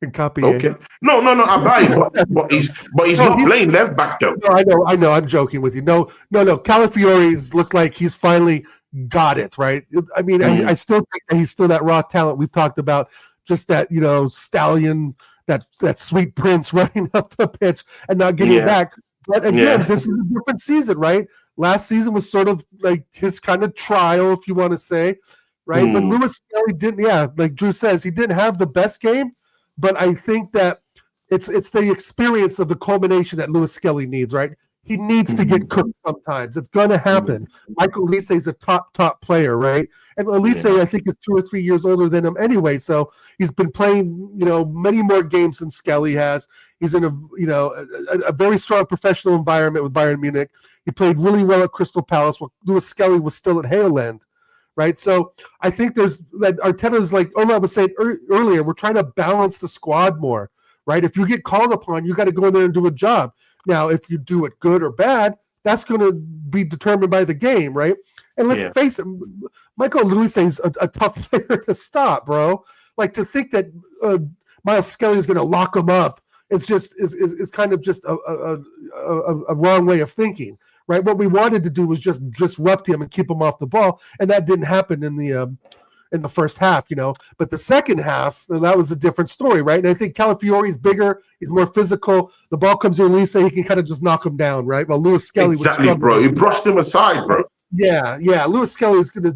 Okay. No, I buy it, but he's not playing left back though. No, I know. I'm joking with you. No. Calafiore's looked like he's finally got it right. I mean, I still think that he's still that raw talent we've talked about. Just that stallion, that sweet prince running up the pitch and not getting back. But again, this is a different season, right? Last season was sort of like his kind of trial, if you want to say, right? But Lewis Skelly didn't. Like Drew says, he didn't have the best game. But I think that it's the experience of the culmination that Lewis Skelly needs, right? He needs to get cooked sometimes. It's going to happen. Michael Olise is a top player, right? And Olise, I think, is 2 or 3 years older than him anyway. So he's been playing, many more games than Skelly has. He's in a very strong professional environment with Bayern Munich. He played really well at Crystal Palace while Lewis Skelly was still at Hale End. Right, so I think there's that Arteta's like Ola was saying earlier. We're trying to balance the squad more, right? If you get called upon, you got to go in there and do a job. Now, if you do it good or bad, that's going to be determined by the game, right? And let's face it, Michael Olise is a tough player to stop, bro. Like to think that Miles Skelly is going to lock him up is kind of just a wrong way of thinking. Right, what we wanted to do was just disrupt him and keep him off the ball, and that didn't happen in the first half, But the second half, that was a different story, right? And I think Calafiore is bigger, he's more physical. The ball comes to Olise, he can kind of just knock him down, right? While Lewis Skelly was struggling. Bro. You brushed him aside, bro. Yeah. Lewis Skelly is going to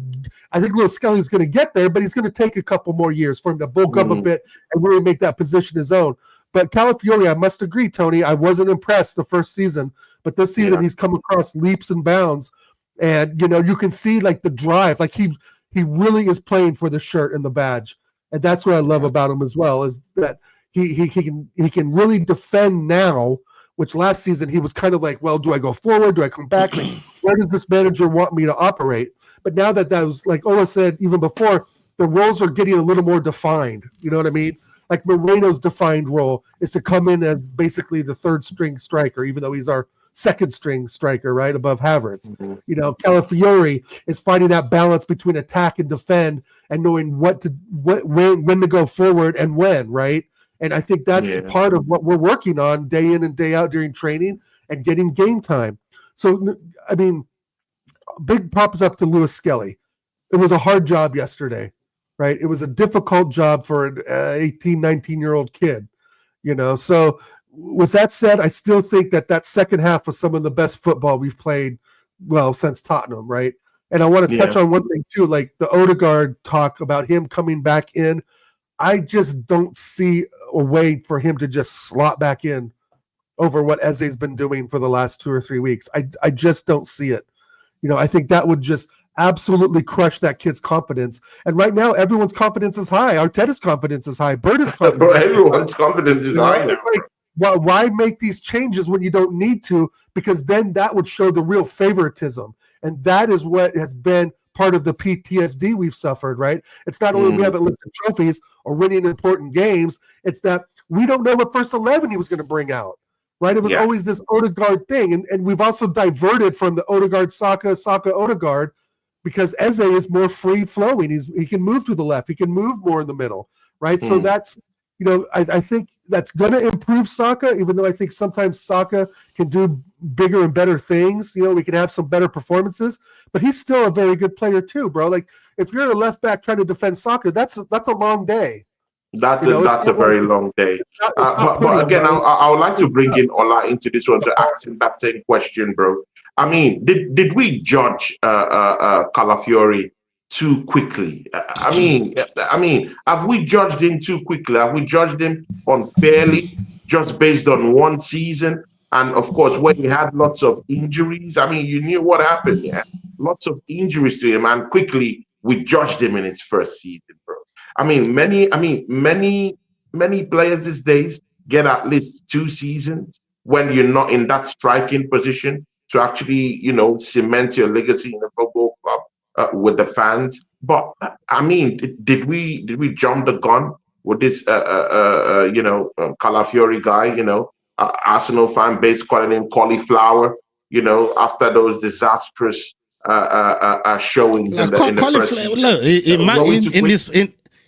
get there, but he's going to take a couple more years for him to bulk up a bit and really make that position his own. But Calafiore, I must agree, Tony, I wasn't impressed the first season. But this season, he's come across leaps and bounds, and you can see like the drive. Like he really is playing for the shirt and the badge, and that's what I love about him as well. Is that he can really defend now, which last season he was kind of like, well, do I go forward? Do I come back? Like, where does this manager want me to operate? But now that was like Ola said even before, the roles are getting a little more defined. You know what I mean? Like Moreno's defined role is to come in as basically the third string striker, even though he's our second string striker, right above Havertz. Calafiore is finding that balance between attack and defend, and knowing when to go forward and when, right? And I think that's part of what we're working on day in and day out during training and getting game time. So, I mean, big props up to Lewis Skelly. It was a hard job yesterday, right? It was a difficult job for an 18, 19-year-old kid, So with that said, I still think that second half was some of the best football we've played, since Tottenham, right? And I want to touch on one thing too, like the Odegaard talk about him coming back in. I just don't see a way for him to just slot back in over what Eze's been doing for the last 2 or 3 weeks. I just don't see it. I think that would just absolutely crush that kid's confidence. And right now, everyone's confidence is high. Arteta's confidence is high. Berta's confidence is high. Everyone's confidence is high. It's like, why make these changes when you don't need to? Because then that would show the real favoritism. And that is what has been part of the PTSD we've suffered, right? It's not only we haven't lifted trophies or winning important games, it's that we don't know what first 11 he was going to bring out, right? It was Yeah. always this Odegaard thing. And we've also diverted from the Odegaard, Saka, Odegaard, because Eze is more free flowing. He can move to the left. He can move more in the middle, right? So that's, I think that's going to improve Saka, even though I think sometimes Saka can do bigger and better things. We can have some better performances, but he's still a very good player too, bro. Like if you're a left back trying to defend Saka, that's a long day. That's a very long day. But again, I would like to bring in Ola into this one to ask him that same question, bro. I mean, did we judge Calafiori too quickly? I mean, have we judged him too quickly? Have we judged him unfairly just based on one season? And of course, when he had lots of injuries, I mean, you knew what happened. Yeah, lots of injuries to him, and quickly we judged him in his first season, bro. Many players these days get at least 2 seasons when you're not in that striking position to actually, cement your legacy in the football club with the fans. But I mean, did we jump the gun with this, Calafiori guy? Arsenal fan base calling him cauliflower. After those disastrous showings in the first season. Look,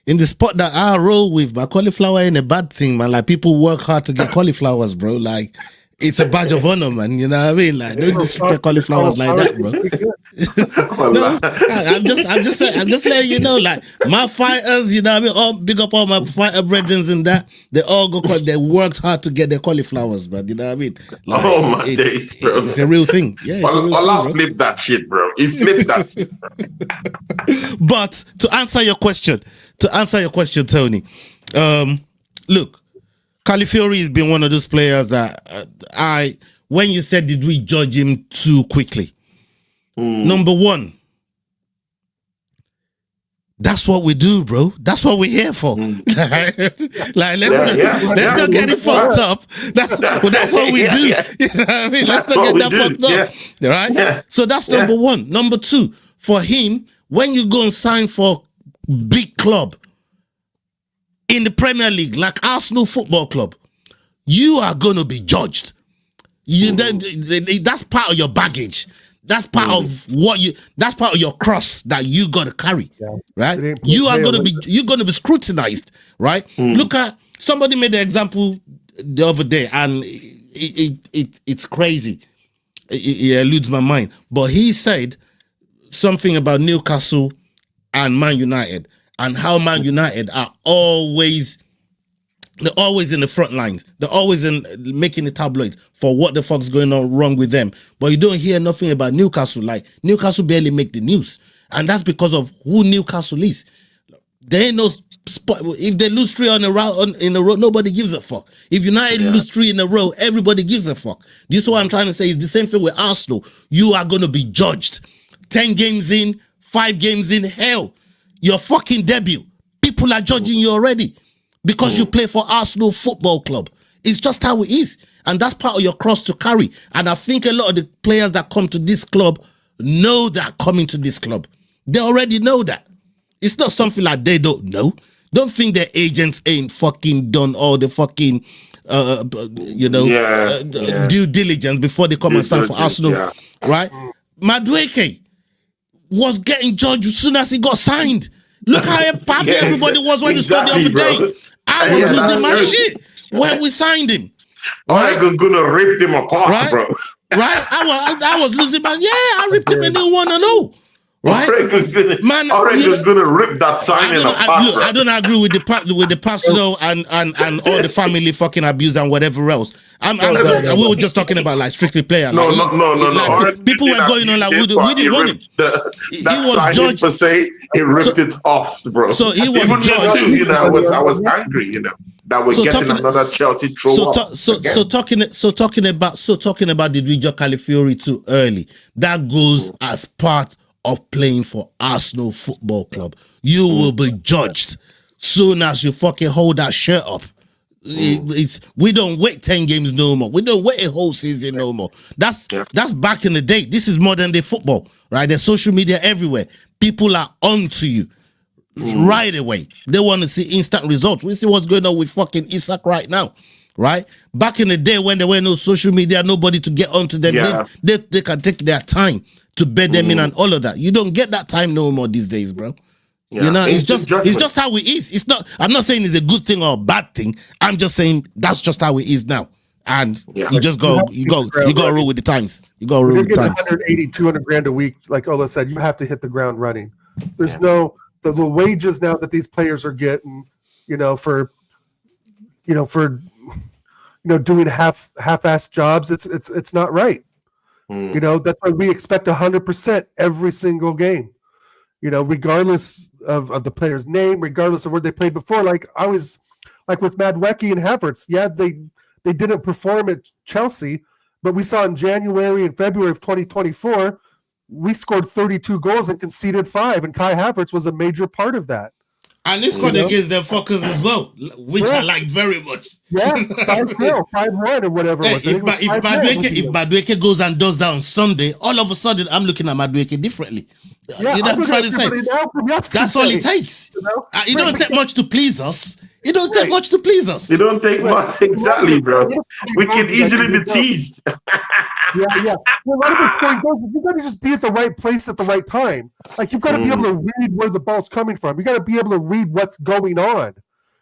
in the spot that I roll with, my cauliflower ain't a bad thing, man. Like people work hard to get cauliflowers, bro. Like it's a badge of honor, man. You know what I mean? Like don't disrespect cauliflowers like that, bro. No, I'm just letting you know, like my fighters, you know what I mean? All big up all my fighter brethren in that. They all they worked hard to get their cauliflowers, man. You know what I mean? Like, my days, bro. It's a real thing. Yeah, it's a real thing, flipped that shit, bro. He flipped that shit, bro. But to answer your question, Tony, look, Calafiori has been one of those players that when you said, did we judge him too quickly? Number one, that's what we do, bro. That's what we're here for. Let's not get it fucked up. That's what we do. Yeah. You know what I mean? Let's not get that fucked up. Yeah. Right? Yeah. So that's number one. Number two, for him, when you go and sign for big club in the Premier League, like Arsenal Football Club, you are going to be judged. That's part of your baggage. That's part of that's part of your cross that you got to carry, right? You're going to be scrutinized, right? Look at, somebody made the example the other day, and it's crazy. It eludes my mind, but he said something about Newcastle and Man United, and how Man United are always in the front lines. They're always making the tabloids for what the fuck's going on wrong with them. But you don't hear nothing about Newcastle. Like Newcastle barely make the news, and that's because of who Newcastle is. There ain't no spot. If they lose 3 in a row, nobody gives a fuck. If United lose 3 in a row, everybody gives a fuck. This is what I'm trying to say. It's the same thing with Arsenal. You are going to be judged. 10 games in, 5 games in, hell, your fucking debut. People are judging you already because you play for Arsenal Football Club. It's just how it is. And that's part of your cross to carry. And I think a lot of the players that come to this club know that coming to this club. They already know that. It's not something like they don't know. Don't think their agents ain't fucking done all the fucking, due diligence before they come and sign for Arsenal, right? Madueke was getting judged as soon as he got signed. Look how happy everybody was when he scored the other day. I was losing my shit when we signed him. Right? I'm gonna rip him apart, right? Bro. Right? I was losing my I ripped him and they won and all. Right? Man, Oregon's gonna rip that signing apart. Look, I don't agree with the personal and all the family fucking abuse and whatever else. We were just talking about like strictly player. No. People were going on like we didn't want him. He was judged per se. He ripped it off, bro. So he was even judged. I was angry, that we're getting another Chelsea throw up. So talking about did we judge Calafiori too early? That goes as part of playing for Arsenal Football Club. You will be judged soon as you fucking hold that shirt up. We don't wait 10 games no more. We don't wait a whole season no more. That's back in the day. This is modern day football, right? There's social media everywhere. People are on to you right away. They want to see instant results. We see what's going on with fucking Isak right now, right? Back in the day when there were no social media, nobody to get onto them, they can take their time to bed them in and all of that. You don't get that time no more these days, bro. You know, it's just how it is. It's not. I'm not saying it's a good thing or a bad thing. I'm just saying that's just how it is now. And you just go roll with the times. You go roll with the times. 180, 200 grand a week, like Ola said, you have to hit the ground running. There's no the wages now that these players are getting, for doing half-assed jobs. It's not right. That's why we expect 100% every single game. Regardless of the player's name, regardless of where they played before. Like with Madueke and Havertz, they didn't perform at Chelsea, but we saw in January and February of 2024, we scored 32 goals and conceded 5, and Kai Havertz was a major part of that. And he scored against them fuckers as well, which I liked very much. Yeah, 5-0, 5-1 or whatever it was. If Madueke goes and does that on Sunday, all of a sudden I'm looking at Madueke differently. Yeah, I'm trying to say. That's all it takes. It don't take much to please us. It don't take much to please us. It don't take much, exactly, bro. We can easily be teased. Yeah. Well, you got to just be at the right place at the right time. Like, you've got to be able to read where the ball's coming from. You got to be able to read what's going on.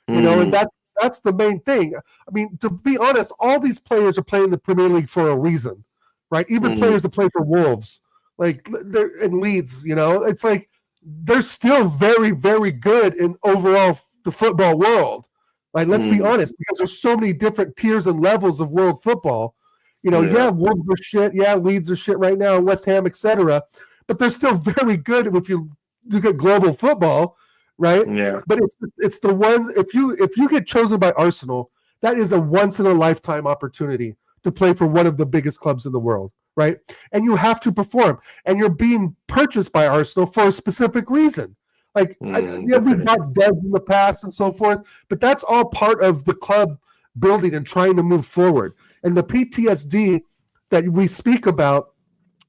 And that's the main thing. I mean, to be honest, all these players are playing the Premier League for a reason, right? Even players that play for Wolves, like they're in Leeds, it's like they're still very, very good in overall the football world. Like, let's be honest, because there's so many different tiers and levels of world football. Wolves are shit. Yeah, Leeds are shit right now, West Ham, etc. But they're still very good if you look at global football, right? Yeah. But it's the ones, if you get chosen by Arsenal, that is a once in a lifetime opportunity to play for one of the biggest clubs in the world, right? And you have to perform, and you're being purchased by Arsenal for a specific reason. Like, we've got devs in the past and so forth, but that's all part of the club building and trying to move forward. And the PTSD that we speak about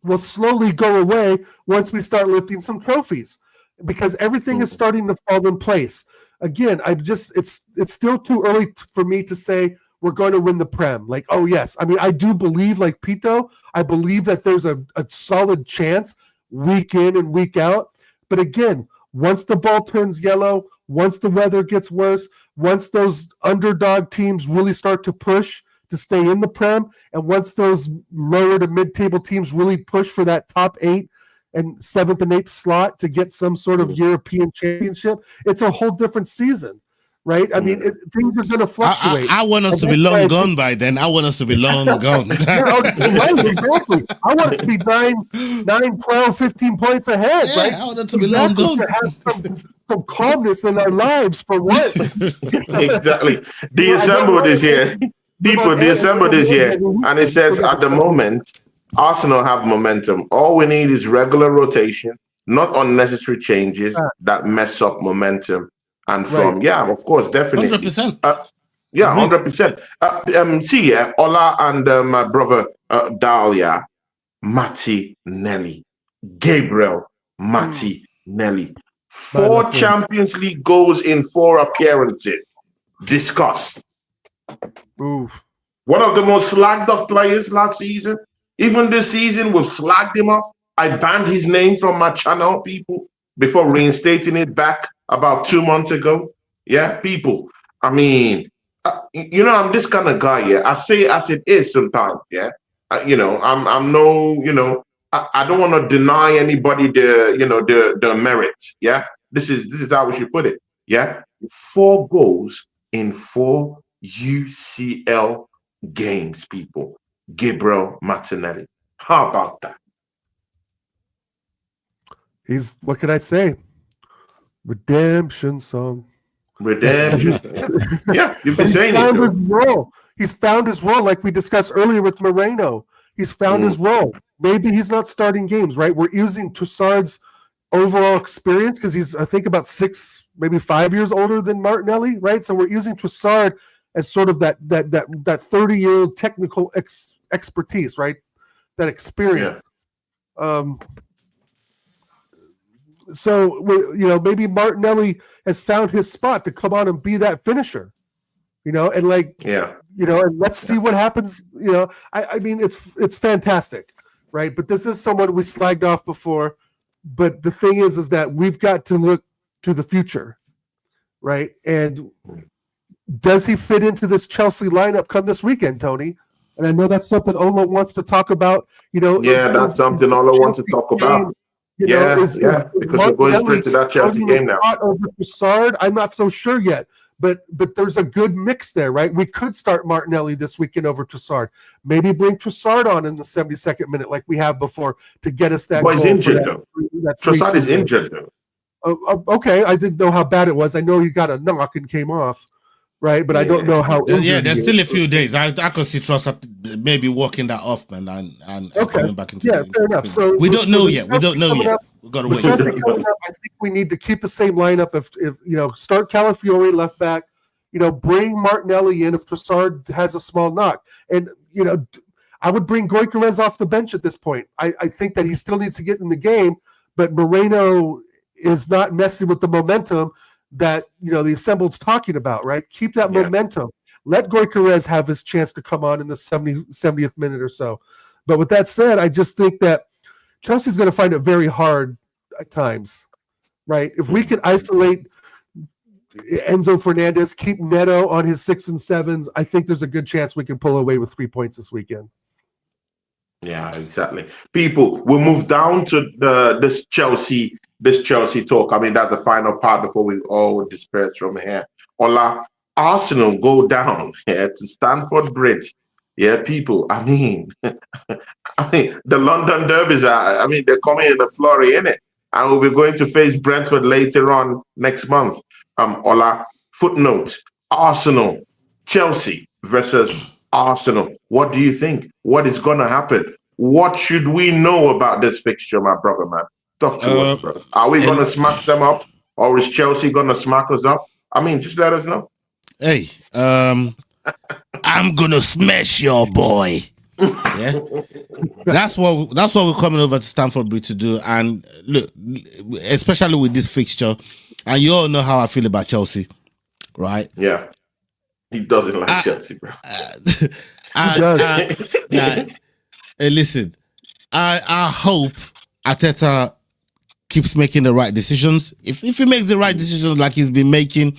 will slowly go away once we start lifting some trophies, because everything is starting to fall in place. Again, it's still too early for me to say we're going to win the Prem. Like, oh yes. I mean, I do believe, like Pito, I believe that there's a solid chance week in and week out. But again, once the ball turns yellow, once the weather gets worse, once those underdog teams really start to push to stay in the Prem, and once those lower to mid-table teams really push for that top 8 and 7th and 8th slot to get some sort of European championship, it's a whole different season, right? I mean, things are going to fluctuate. I want us to be long gone by then. I want us to be long gone. Right, exactly. I want us to be 9, 12, 15 points ahead, right? I want us to be long gone. To have some calmness in our lives for once. Exactly. The assembled is here. People, the assembled is here. And it says, at the moment, Arsenal have momentum. All we need is regular rotation, not unnecessary changes that mess up momentum. And of course, definitely. 100%. 100%. Ola and my brother Dahlia, Martinelli, Gabriel Martinelli. 4 Champions League goals in 4 appearances. Discuss. Oof. One of the most slagged off players last season. Even this season, we've slagged him off. I banned his name from my channel, people, before reinstating it back about 2 months ago. Yeah, people. I mean, I'm this kind of guy. Yeah, I say as it is sometimes. Yeah, I'm no. I don't want to deny anybody the merit. Yeah, this is how we should put it. Yeah, 4 goals in 4 UCL games, people. Gabriel Martinelli. How about that? What can I say? Redemption song. Redemption. Yeah, you've been saying it. He's found his role, like we discussed earlier with Moreno. He's found his role. Maybe he's not starting games, right? We're using Trossard's overall experience because he's, I think, about 6, maybe 5 years older than Martinelli, right? So we're using Trossard as sort of that 30-year-old technical expertise, right? That experience. Yeah. So maybe Martinelli has found his spot to come on and be that finisher, and And let's see what happens. I mean, it's fantastic, right? But this is someone we slagged off before. But the thing is that we've got to look to the future, right? And does he fit into this Chelsea lineup come this weekend, Tony? And I know that's something Ola wants to talk about. That's something Ola wants to talk about. Because we're going straight to that Chelsea game now. Over Trossard, I'm not so sure yet. But there's a good mix there, right? We could start Martinelli this weekend over Trossard. Maybe bring Trossard on in the 72nd minute like we have before to get us that goal. He's injured, though. Trossard is injured, though. Okay, I didn't know how bad it was. I know he got a knock and came off, right? But I don't know how injured there's still a few days. I could see Trossard maybe walking that off, man, and coming back into the fair enough. So we don't know yet. We've got to wait. Chelsea coming up, I think we need to keep the same lineup. If start Calafiori left back, bring Martinelli in if Trossard has a small knock, and I would bring Gyökeres off the bench at this point. I think that he still needs to get in the game, but Moreno is not messing with the momentum that the assembled's talking about, right? Keep that momentum. Let Gyökeres have his chance to come on in the 70th minute or so. But with that said, I just think that Chelsea's going to find it very hard at times, right? If we can isolate Enzo Fernandez, keep Neto on his 6 and 7s, I think there's a good chance we can pull away with 3 points this weekend. Yeah, exactly. People, we'll move down to this Chelsea talk. I mean, that's the final part before we all disperse from here. Arsenal go down to Stamford Bridge. Yeah, people. I mean, the London derbies are. They're coming in a flurry, innit? And we'll be going to face Brentford later on next month. Footnote: Arsenal, Chelsea versus Arsenal. What do you think? What is going to happen? What should we know about this fixture, my brother, man? Talk to us, brother. Are we going to smack them up, or is Chelsea going to smack us up? Just let us know. Hey, I'm gonna smash your boy. Yeah, that's what we're coming over to Stamford Bridge to do. And look, especially with this fixture, and you all know how I feel about Chelsea, right? Yeah, he doesn't like Chelsea, bro. Hey, listen, I hope Arteta keeps making the right decisions. If he makes the right decisions like he's been making,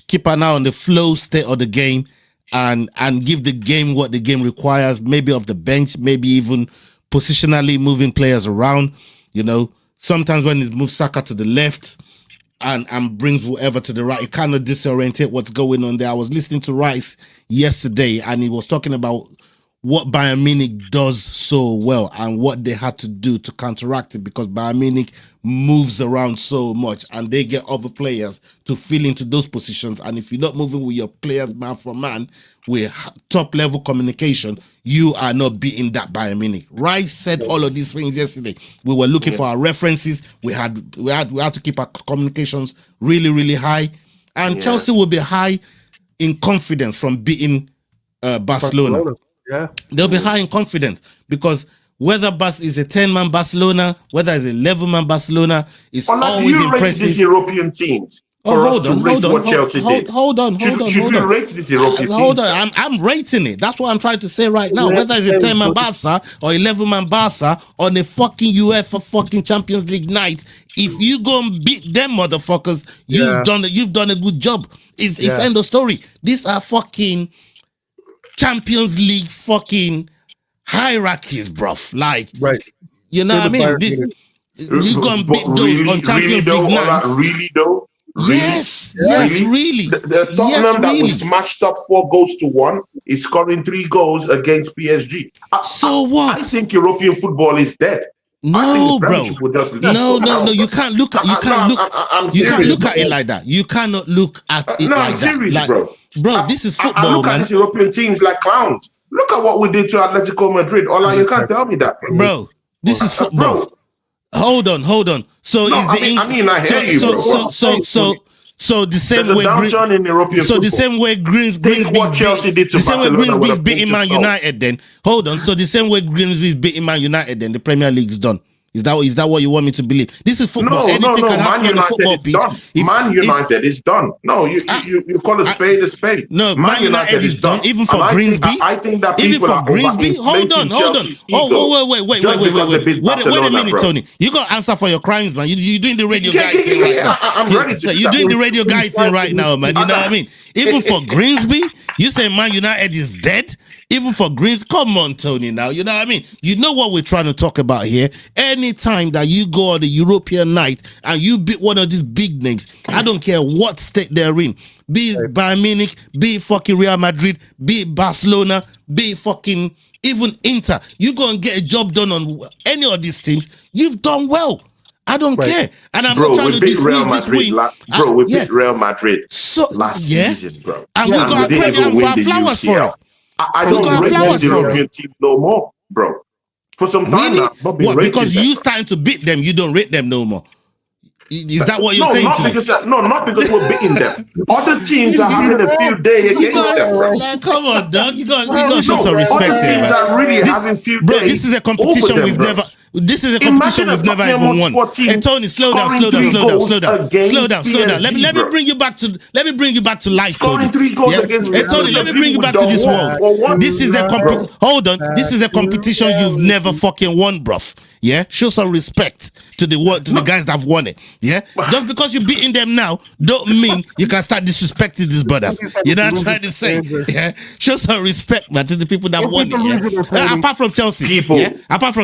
keep an eye on the flow state of the game and give the game what the game requires, maybe off the bench, maybe even positionally moving players around. Sometimes when he moves Saka to the left and brings whoever to the right, it kind of disorientate what's going on there. I was listening to Rice yesterday and he was talking about what Bayern Munich does so well and what they had to do to counteract it, because Bayern Munich moves around so much and they get other players to fill into those positions. And if you're not moving with your players man for man with top level communication, you are not beating that Bayern Munich. Rice said all of these things yesterday. We were looking for our references. We had to keep our communications really, really high. And Chelsea will be high in confidence from beating Barcelona. Yeah, they'll be high in confidence because whether is a 10-man Barcelona, whether it's 11-man Barcelona, it's always impressive. These European teams. Hold on. Should we rate this European team? Hold on, I'm rating it. That's what I'm trying to say right now. Whether it's a 10-man Barca or 11-man Barca on a fucking UEFA fucking Champions League night, if you go and beat them motherfuckers, you've done a good job. It's end of story. These are fucking Champions League fucking hierarchies, bruv. Like, right. You know what I mean? You gonna beat those on Champions League nights. Really though? Yes, really. The Tottenham that was smashed up 4-1 is scoring 3 goals against PSG. So what? I think European football is dead. No, bro. No. You can't look at it like that. You cannot look at it like I'm serious, that. Bro, this is football, I look man. at these European teams like clowns. Look at what we did to Atletico Madrid. You can't tell me that, bro. This is football. Hold on. So I hear you, bro. So the same way the same way Grimsby's beating Man United then. Hold on. So the same way Grimsby's beating Man United then the Premier League's done. Is that what you want me to believe? This is football. No, Anything can happen on the football pitch. Man United is done. No, you call a spade a spade. No, Man United is done. Even for Grimsby. I think that even people for are Grimsby. Hold on. Oh, wait a minute, Tony. You got to answer for your crimes, man. You're doing the radio guy thing right now. I'm ready to. You're doing the radio guy thing right now, man. You know what I mean? Even for Grimsby, you say Man United is dead. Even for Greens, come on, Tony, now. You know what I mean? You know what we're trying to talk about here? Anytime that you go on the European night and you beat one of these big names, I don't care what state they're in, be it Bayern Munich, be it fucking Real Madrid, be it Barcelona, be it fucking even Inter, you go and get a job done on any of these teams, you've done well. I don't care. And I'm not trying to dismiss this win. We beat Real Madrid last season, bro. And we got to credit them for our flowers for it. I don't rate this European team no more, bro. For some time now, what? Because you starting to beat them, you don't rate them no more. Is that what you're saying to me? Not because we're beating them. Other teams are having a field day against them, bro. Come on, Doug. You got to show some respect. Other teams are really having field day. Bro, this is a competition we've never. This is a competition we've never even won. Hey, Tony, slow down. Let me bring you back to life, Tony. Scoring 3 goals against Hey, Tony, let me bring you back to this world. This is a hold on. This is a competition you've never fucking won, bruv. Yeah, show some respect to the guys that have won it. Yeah, just because you're beating them now, don't mean you can start disrespecting these brothers. You know what I'm trying to say? Yeah, show some respect, man, to the people that won it. Yeah? Apart from Chelsea, apart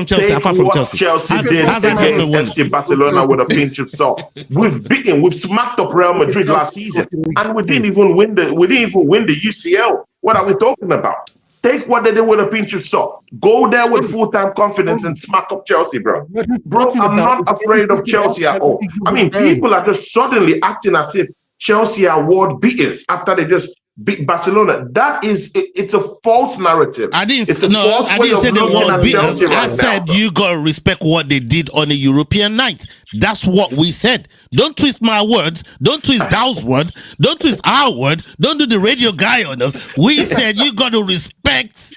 from Chelsea. Chelsea did against FC Barcelona with a pinch of salt. We've smacked up Real Madrid last season, and we didn't even win the UCL. What are we talking about? Take what they did with a pinch of salt. Go there with full-time confidence and smack up Chelsea, bro. Bro, I'm not afraid of Chelsea at all. I mean, people are just suddenly acting as if Chelsea are world beaters after they just beat Barcelona. It's a false narrative. I didn't say the world beaters. I said you gotta respect what they did on a European night. That's what we said. Don't twist my words. Don't twist Dow's word. Don't twist our word. Don't do the radio guy on us. We said you gotta respect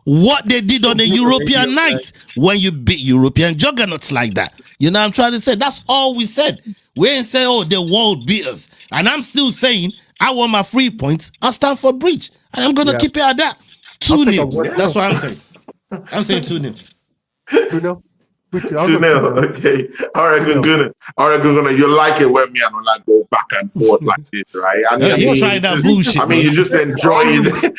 what they did on a European night when you beat European juggernauts like that. You know what I'm trying to say? That's all we said. We ain't say, oh, they're world beaters. And I'm still saying, I want my 3 points. I'll stand for breach. And I'm going to keep it at that. 2-0. That's what I'm saying. I'm saying 2-0. 2-0? 2-0. Okay. All right, you like it when me and Ola go back and forth like this, right? He's trying that bullshit. I mean, you're just enjoying. You're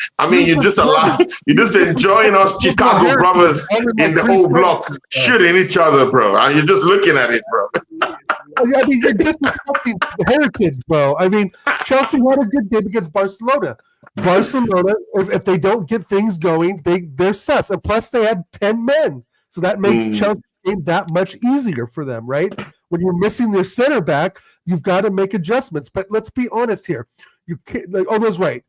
just enjoying us Chicago brothers in the whole block shooting each other, bro. And you're just looking at it, bro. I mean, you're disrespecting the heritage, bro. I mean, Chelsea had a good game against Barcelona. Barcelona, if they don't get things going, they're sus. And plus, they had 10 men, so that makes Chelsea game that much easier for them, right? When you're missing their center back, you've got to make adjustments. But let's be honest here. You can't. Like, Odo's right.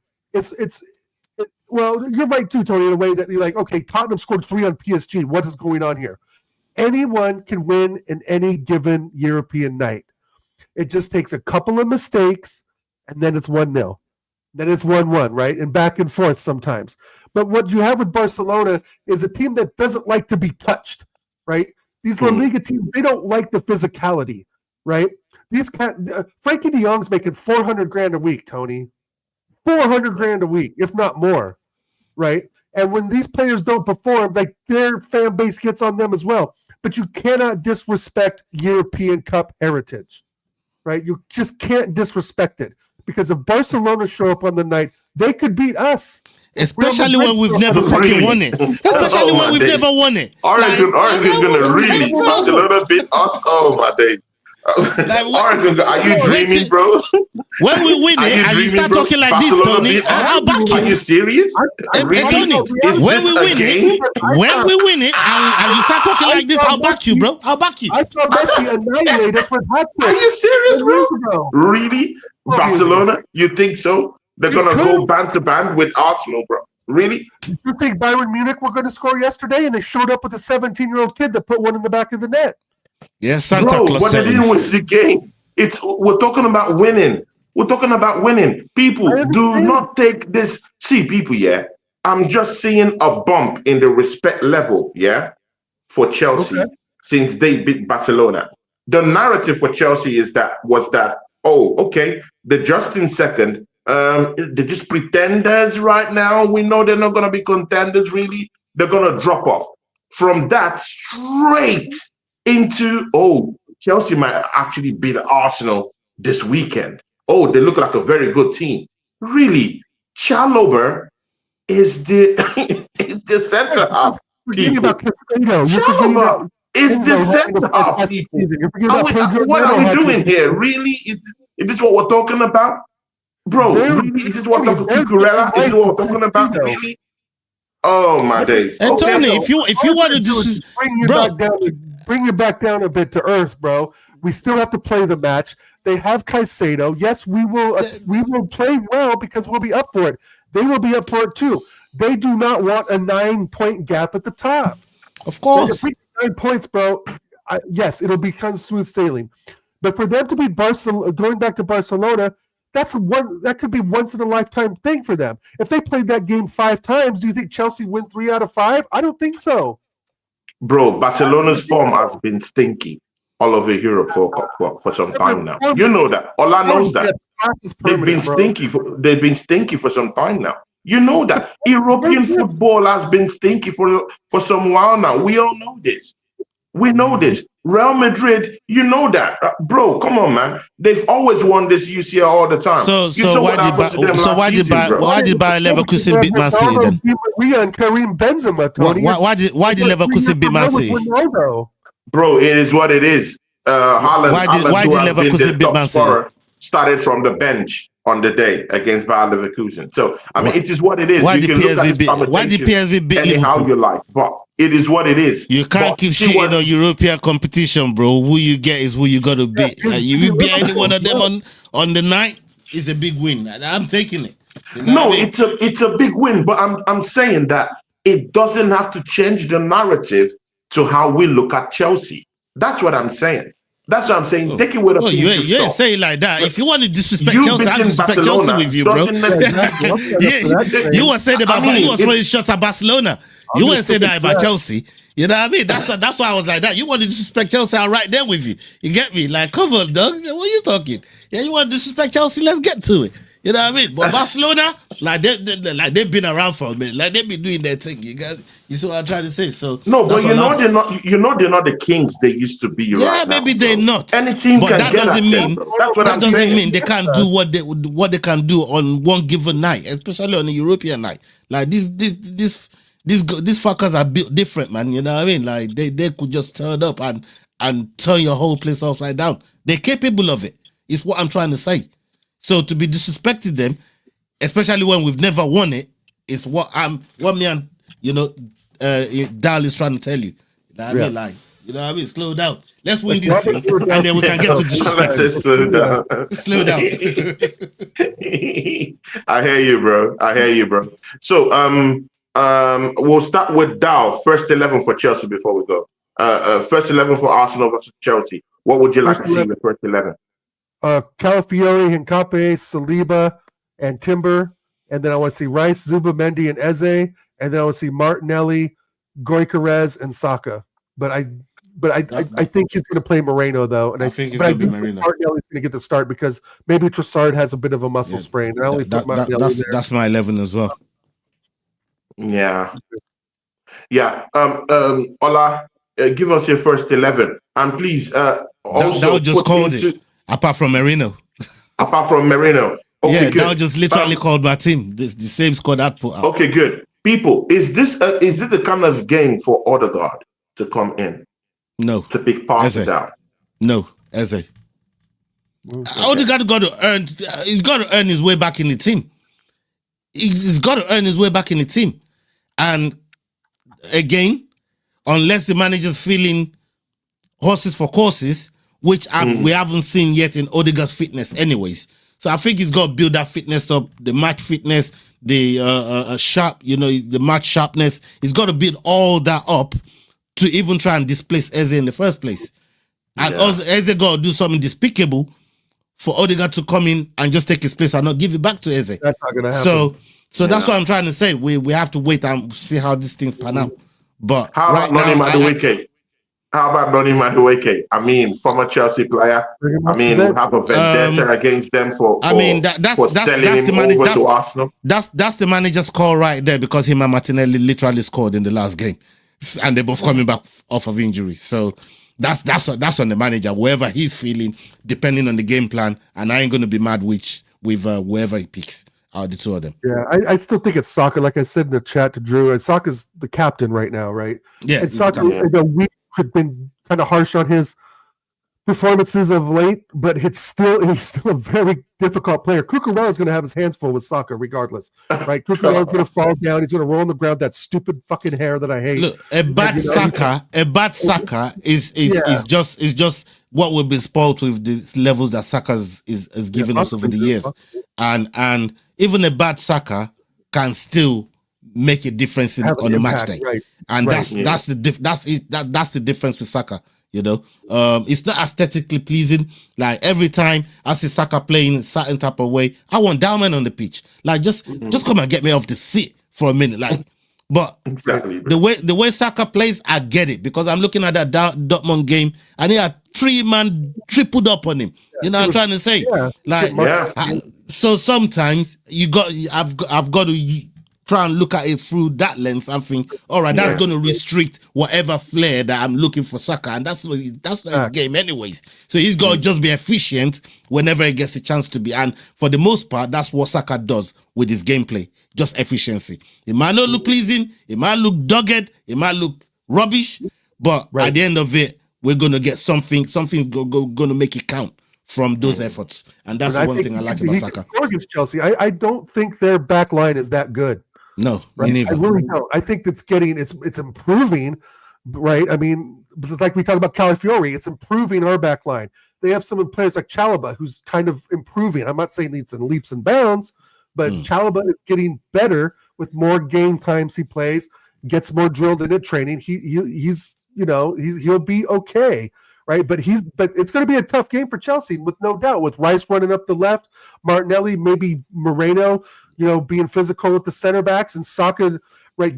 Well, you're right too, Tony. In a way that you're like, okay, Tottenham scored 3 on PSG. What is going on here? Anyone can win in any given European night. It just takes a couple of mistakes, and then it's 1-0. Then it's 1-1, right? And back and forth sometimes. But what you have with Barcelona is a team that doesn't like to be touched, right? These La Liga teams, they don't like the physicality, right? Frankie de Jong's making $400,000 a week, Tony. $400,000 a week, if not more, right? And when these players don't perform, like, their fan base gets on them as well. But you cannot disrespect European Cup heritage, right? You just can't disrespect it. Because if Barcelona show up on the night, they could beat us. Especially when we've never fucking won it. Especially when we've never won it. Oregon's going to really Barcelona beat us. Oh, my days. Oregon, are you dreaming, bro? When we win it and you start talking like this, Tony, I'll back you. Are you serious? Really? Tony, when we win it and you start talking like this, I'll back you, bro. I'll back you. I saw Messi annihilate us with hat tricks. Are you serious, bro? Really? Barcelona? You think so? They're going to go band to band with Arsenal, bro. Really? You think Bayern Munich were going to score yesterday and they showed up with a 17-year-old kid that put one in the back of the net? Yes, Santa Claus. But they didn't win the game. We're talking about winning. We're talking about winning. People, do not take this. See, people, I'm just seeing a bump in the respect level, for Chelsea. Okay. since they beat Barcelona. The narrative for Chelsea was that, oh, okay, they're just in second. They're just pretenders right now. We know they're not going to be contenders, really. They're going to drop off. From that, straight into, oh, Chelsea might actually beat Arsenal this weekend. Oh, they look like a very good team. Really, Chalobah is the is the center half. Forgetting about Casado. Chalobah is the center half, people. What are we doing here? Really? Is this what we're talking about? Bro, really? Is this what we're talking about? Cucurella? Is this what we're talking about? Really? Oh my days. And Tony, if you want to do, bring you back down a bit to earth, bro. We still have to play the match. They have Caicedo. Yes, we will play well because we'll be up for it. They will be up for it too. They do not want a 9-point gap at the top. Of course. 9 points, bro. Yes, it'll become smooth sailing. But for them to be going back to Barcelona, that could be once in a lifetime thing for them. If they played that game 5 times, do you think Chelsea win 3 out of 5? I don't think so. Bro, Barcelona's form has been stinky all over Europe for some time now. You know that. Ola knows that. They've been stinky for some time now. You know that. European football has been stinky for some while now. We all know this. We know this. Real Madrid, you know that. Bro, come on, man. They've always won this UCL all the time. Why did Bayer Leverkusen beat Man City then? And Karim Benzema, Tony. Why did Leverkusen beat Man City? Bro, it is what it is. Why did Leverkusen beat Man City? Started from the bench on the day against Bayer Leverkusen. So, I mean, it is what it is. Why did PSV beat anyhow Liverpool? you like, but it is what it is. You can't keep shitting on European competition, bro. Who you get is who you got to beat. Like, if you beat any one of them on the night, it's a big win. I'm taking it. You know what I mean? It's a big win, but I'm saying that it doesn't have to change the narrative to how we look at Chelsea. That's what I'm saying. That's what I'm saying. Take it with a pinch of you ain't salt. say it like that. If you want to disrespect Chelsea, I disrespect Chelsea with you, bro. You were saying about you were throwing shots at Barcelona. You wouldn't say that about Chelsea. You know what I mean? That's why I was like that. You want to disrespect Chelsea, I'm right there with you. You get me? Like, come on, dog. What are you talking? Yeah, you want to disrespect Chelsea? Let's get to it. You know what I mean? But Barcelona, they've been around for a minute. Like they've been doing their thing. You see what I'm trying to say? So no, but they're not. They're not the kings they used to be. Yeah, right maybe now, they're not. Any team but can that get doesn't mean that doesn't mean they can't do what they can do on one given night, especially on a European night. Like these fuckers are built different, man. You know what I mean? Like they could just turn up and turn your whole place upside down. They're capable of it. It's what I'm trying to say. So to be disrespecting them, especially when we've never won it, is what me and Dal is trying to tell you. You know what I mean? Like, you know what I mean? Slow down. Let's win this thing, and then we can get to disrespect. Slow down. I hear you, bro. So we'll start with Dal. First 11 for Chelsea before we go. First 11 for Arsenal versus Chelsea. What would you like to see in the first 11? Calafiori, Hincapié, Saliba, and Timber. And then I want to see Rice, Zuba, Mendy, and Eze. And then I want to see Martinelli, Gyökeres, and Saka. But I think he's going to play Moreno, though. And I think he's going to be Moreno. Martinelli's going to get the start because maybe Trossard has a bit of a muscle sprain. And I only put Martinelli there. That's my 11 as well. Yeah. Ola, give us your first 11. And please, also that was just called it. Apart from Merino. Okay, good. Now just literally called my team. The same squad I put out. Okay, good. People, is this the kind of game for Odegaard to come in? No. To pick passes out? No, Eze. Odegaard got to earn. He's got to earn his way back in the team. He's got to earn his way back in the team. And again, unless the manager's feeling horses for courses, which we haven't seen yet in Odegaard's fitness anyways. So I think he's got to build that fitness up, the match fitness, the the match sharpness. He's got to build all that up to even try and displace Eze in the first place. And also Eze got to do something despicable for Odegaard to come in and just take his place and not give it back to Eze. That's not going to happen. So that's what I'm trying to say. We have to wait and see how these things pan out. But how right about now, Madueke? How about Donny Madueke? I mean, former Chelsea player. I mean, we have a vendetta against them for selling him over to Arsenal. That's the manager's call right there, because him and Martinelli literally scored in the last game, and they're both coming back off of injury. So that's on the manager, wherever he's feeling, depending on the game plan. And I ain't going to be mad with whoever he picks out of the two of them. Yeah, I still think it's Saka. Like I said in the chat to Drew, and Saka's the captain right now, right? Yeah, and Saka, we've been kind of harsh on his performances of late, but he's still a very difficult player. Cucurella is going to have his hands full with Saka regardless, right? Cucurella is going to fall down. He's going to roll on the ground. That stupid fucking hair that I hate. Look, a bad Saka is just what we've been spoiled with, the levels that Saka is given us over the years, and even a bad Saka can still make a difference on the match day, right. And that's the difference with Saka. You know, it's not aesthetically pleasing. Like every time I see Saka playing a certain type of way, I want Dalman on the pitch. Like just come and get me off the seat for a minute. Like, but exactly the way Saka plays, I get it, because I'm looking at that Dortmund game and he had 3-man tripled up on him. You know what I'm trying to say? So sometimes I've got to try and look at it through that lens and think, all right, that's going to restrict whatever flair that I'm looking for Saka, and that's not his game anyways. So he's got to just be efficient whenever he gets a chance to be, and for the most part, that's what Saka does with his gameplay, just efficiency. It might not look pleasing, it might look dogged, it might look rubbish, but at the end of it, we're going to get something going to make it count from those efforts, and that's one thing I like about Saka. Against Chelsea, I don't think their back line is that good. No, right? Me neither. I really don't. I think it's improving, right? I mean, like we talked about Calafiori, it's improving our back line. They have some players like Chalobah who's kind of improving. I'm not saying it's in leaps and bounds, but Chalobah is getting better with more game times he plays, gets more drilled into training. He'll be okay. Right, but it's going to be a tough game for Chelsea, with no doubt. With Rice running up the left, Martinelli, maybe Moreno, being physical with the center backs, and Saka, right,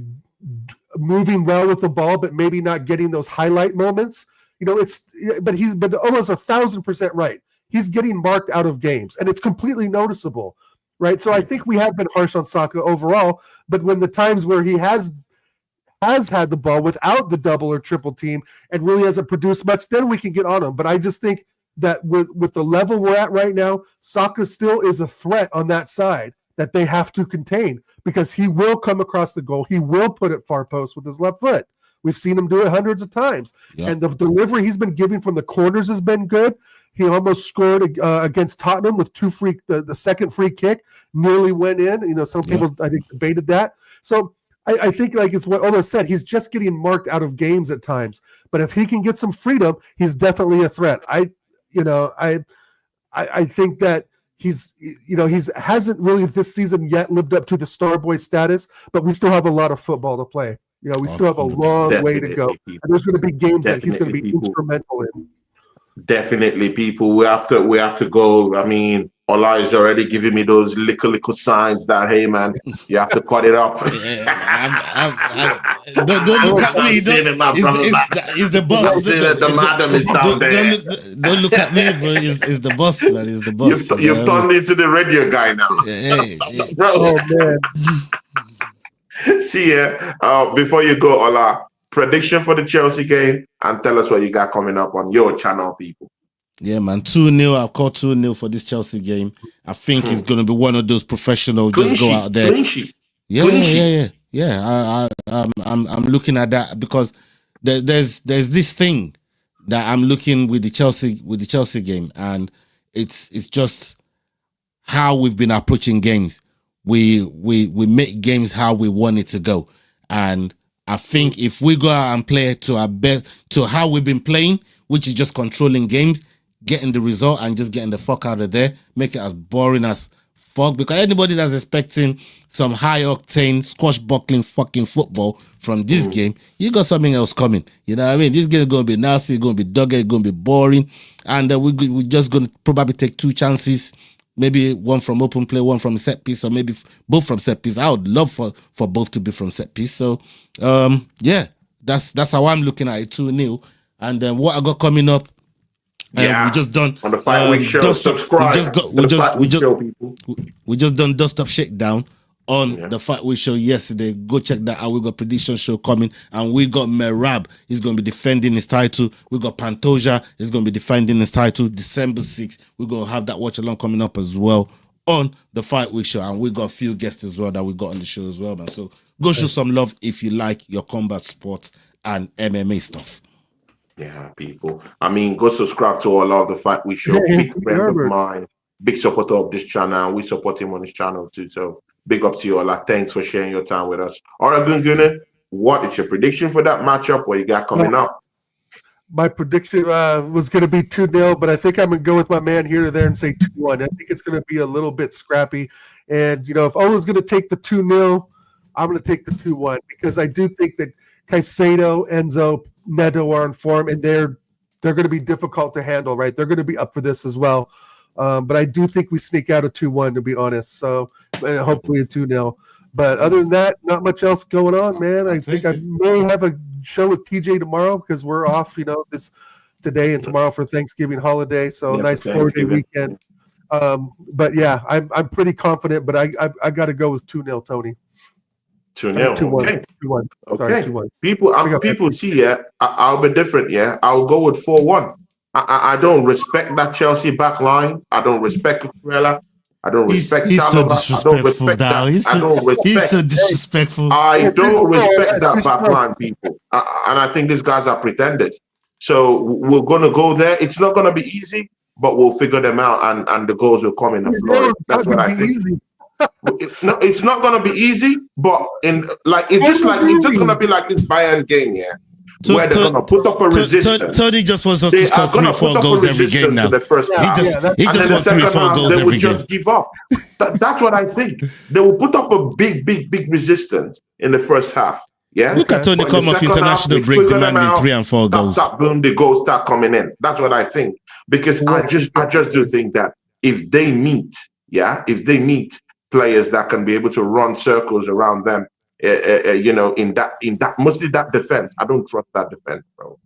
moving well with the ball, but maybe not getting those highlight moments. But almost 1,000% right. He's getting marked out of games, and it's completely noticeable, right? So I think we have been harsh on Saka overall, but when the times where he has had the ball without the double or triple team and really hasn't produced much, then we can get on him. But I just think that with the level we're at right now, Saka still is a threat on that side that they have to contain, because he will come across the goal. He will put it far post with his left foot. We've seen him do it hundreds of times. Yep. And the delivery he's been giving from the corners has been good. He almost scored against Tottenham with the second free kick, nearly went in. Some people, I think, debated that. So I think, like it's what Ono said, he's just getting marked out of games at times. But if he can get some freedom, he's definitely a threat. I think that he hasn't really this season yet lived up to the star boy status, but we still have a lot of football to play. We still have a long way to go. And there's going to be games that he's going to be instrumental in. Definitely, people. We have to go. I mean, Ola is already giving me those little signs that, hey man, you have to cut it up. Don't look at me. He's the boss. The madam is down there. Don't look at me, bro. It's the boss, man. It's the boss. You've turned into the radio guy now. Bro. Oh man. See ya. Before you go, Ola, prediction for the Chelsea game, and tell us what you got coming up on your channel, people. Yeah, man. 2-0. I've called 2-0 for this Chelsea game. I think it's going to be one of those professional. Just go out there. Yeah. I'm looking at that, because there's this thing that I'm looking with the Chelsea game, and it's just how we've been approaching games. We make games how we want it to go, and I think if we go out and play to our best, to how we've been playing, which is just controlling games, getting the result, and just getting the fuck out of there, make it as boring as fuck. Because anybody that's expecting some high octane, squashbuckling fucking football from this game, you got something else coming. You know what I mean? This game is going to be nasty, going to be dogged, going to be boring, and we're just going to probably take 2 chances. Maybe one from open play, one from set piece, or maybe both from set piece. I would love for both to be from set piece. So, that's how I'm looking at it, 2-0. And then what I got coming up, Yeah, we just done on the Fight Week show. Dust Up. Subscribe. We just done Dust Up Shakedown on Yeah. the Fight Week show yesterday. Go check that out. We got prediction show coming, and we got Merab. He's going to be defending his title. We got Pantoja. He's going to be defending his title December 6th. We're going to have that watch along coming up as well on the Fight Week show, and we got a few guests as well that we got on the show as well, man. So go show some love if you like your combat sports and MMA stuff. Yeah, people. I mean, go subscribe to all of the Fight Week show. Big friend of mine, big supporter of this channel. We support him on his channel too. So big up to you all. Thanks for sharing your time with us. All right, Gunguna, what is your prediction for that matchup? What you got coming up? My prediction was going to be 2-0, but I think I'm going to go with my man here or there and say 2-1. I think it's going to be a little bit scrappy. And, you know, if Owen's going to take the 2-0, I'm going to take the 2-1 because I do think that Caicedo, Enzo, Neto are in form, and they're going to be difficult to handle, right? They're going to be up for this as well. But I do think we sneak out a 2-1, to be honest. So hopefully a 2-0. But other than that, not much else going on, man. I think I may have a show with TJ tomorrow because we're off, you know, this today and tomorrow for Thanksgiving holiday. So nice 4-day weekend. But yeah, I'm pretty confident, but I got to go with 2-0, Tony. 2-0. 2-1. Okay. 2-1. Okay. Sorry, 2-1. People see, yeah, I'll be different, yeah. I'll go with 4-1. I don't respect that Chelsea back line. I don't respect Cucurella. I don't respect He's so Chalobah. I don't respect now. that. I don't respect. He's so disrespectful. I don't respect that back line, people. And I think these guys are pretenders. So we're going to go there. It's not going to be easy, but we'll figure them out, and the goals will come in the floor. That's what I think. No, it's not going to be easy, but it's just going to be like this Bayern game, yeah. Where they're going to put up a resistance. Tony just wants us to score 3-4 goals every game now. The first he just wants 3-4 goals every game. They will just give up. That's what I think. They will put up a big resistance in the first half. Yeah. Look at Tony come off international break demanding 3 and 4 goals. Boom, the goals start coming in. That's what I think. Because I just do think that if they meet players that can be able to run circles around them, you know, in that mostly that defense. I don't trust that defense, bro.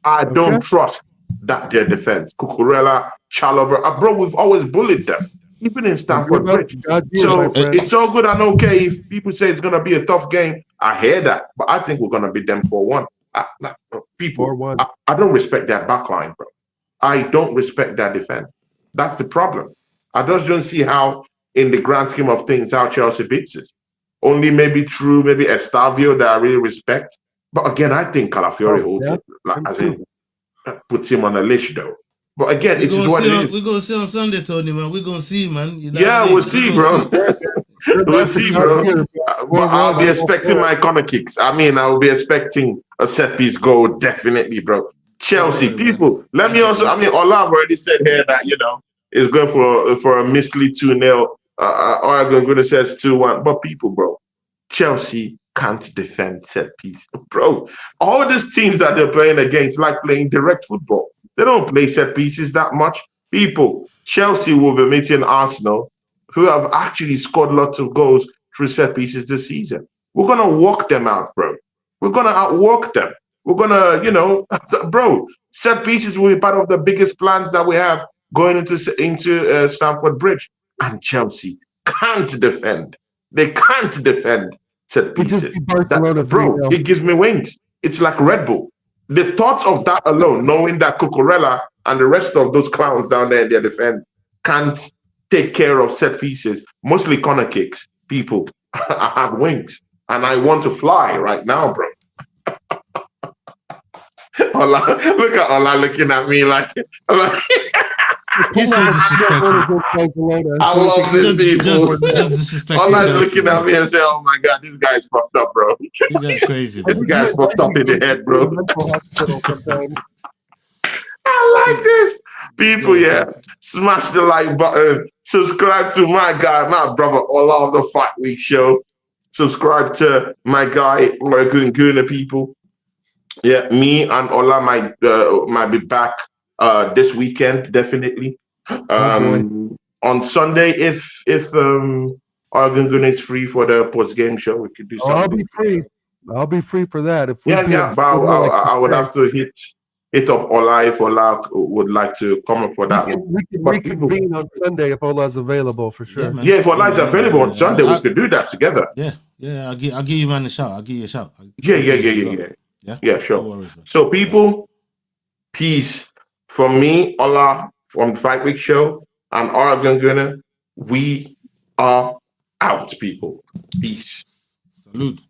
I don't trust their defense. Cucurella, Chalobah, bro, we've always bullied them, even in Stamford Bridge. So it's all good and okay if people say it's gonna be a tough game. I hear that, but I think we're gonna beat them 4-1. People, I don't respect that backline, bro. I don't respect that defense. That's the problem. I just don't see how, in the grand scheme of things, how Chelsea beats us. Only maybe Estavio that I really respect. But again, I think Calafiori holds it, as in puts him on a list though. But again, it is what it is. We're going to see on Sunday, Tony, man. We're going to see, man. You know we'll see, bro. We'll see, bro. But I'll be expecting my corner kicks. I mean, I will be expecting a set piece goal, definitely, bro. Chelsea, people. Let me also, Olav already said here that, you know, is going for a mislead 2-0. Oregon Good says 2-1, but people, bro, Chelsea can't defend set piece, bro. All these teams that they're playing against like playing direct football. They don't play set pieces that much. People, Chelsea will be meeting Arsenal, who have actually scored lots of goals through set pieces this season. We're gonna walk them out, bro. We're gonna outwork them. We're gonna, you know, bro. Set pieces will be part of the biggest plans that we have going into Stamford Bridge. And Chelsea can't defend. They can't defend set pieces. Bro, it gives me wings. It's like Red Bull. The thought of that alone, knowing that Cucurella and the rest of those clowns down there in their defense can't take care of set pieces, mostly corner kicks, people, I have wings. And I want to fly right now, bro. Look at Ola looking at me like he's so disrespectful. I love this people. Just disrespectful. Ola's looking at me and saying, "Oh my God, this guy's fucked up, bro. This guy's crazy. This guy's fucked up in the head, bro." I like this. People, smash the like button. Subscribe to my guy, my brother Ola of the Fight Week Show. Subscribe to my guy, Guna people. Yeah, me and Ola might be back this weekend, definitely. On Sunday, if Oregon Gun is free for the post game show, we could do something. I'll be free. I'll be free for that. If but I would have to hit hit up Ola if Ola would like to come up for that one. We can But people- reconvene on Sunday if Ola's available for sure. man. Yeah, if Ola is available on Sunday, we could do that together. Yeah. I'll give you man a shout. I'll give you a shout. Yeah, sure. No worries, man. So people, peace from me, Ola, from the 5 Week Show, and Oregon Gunner. We are out, people. Peace. Salute.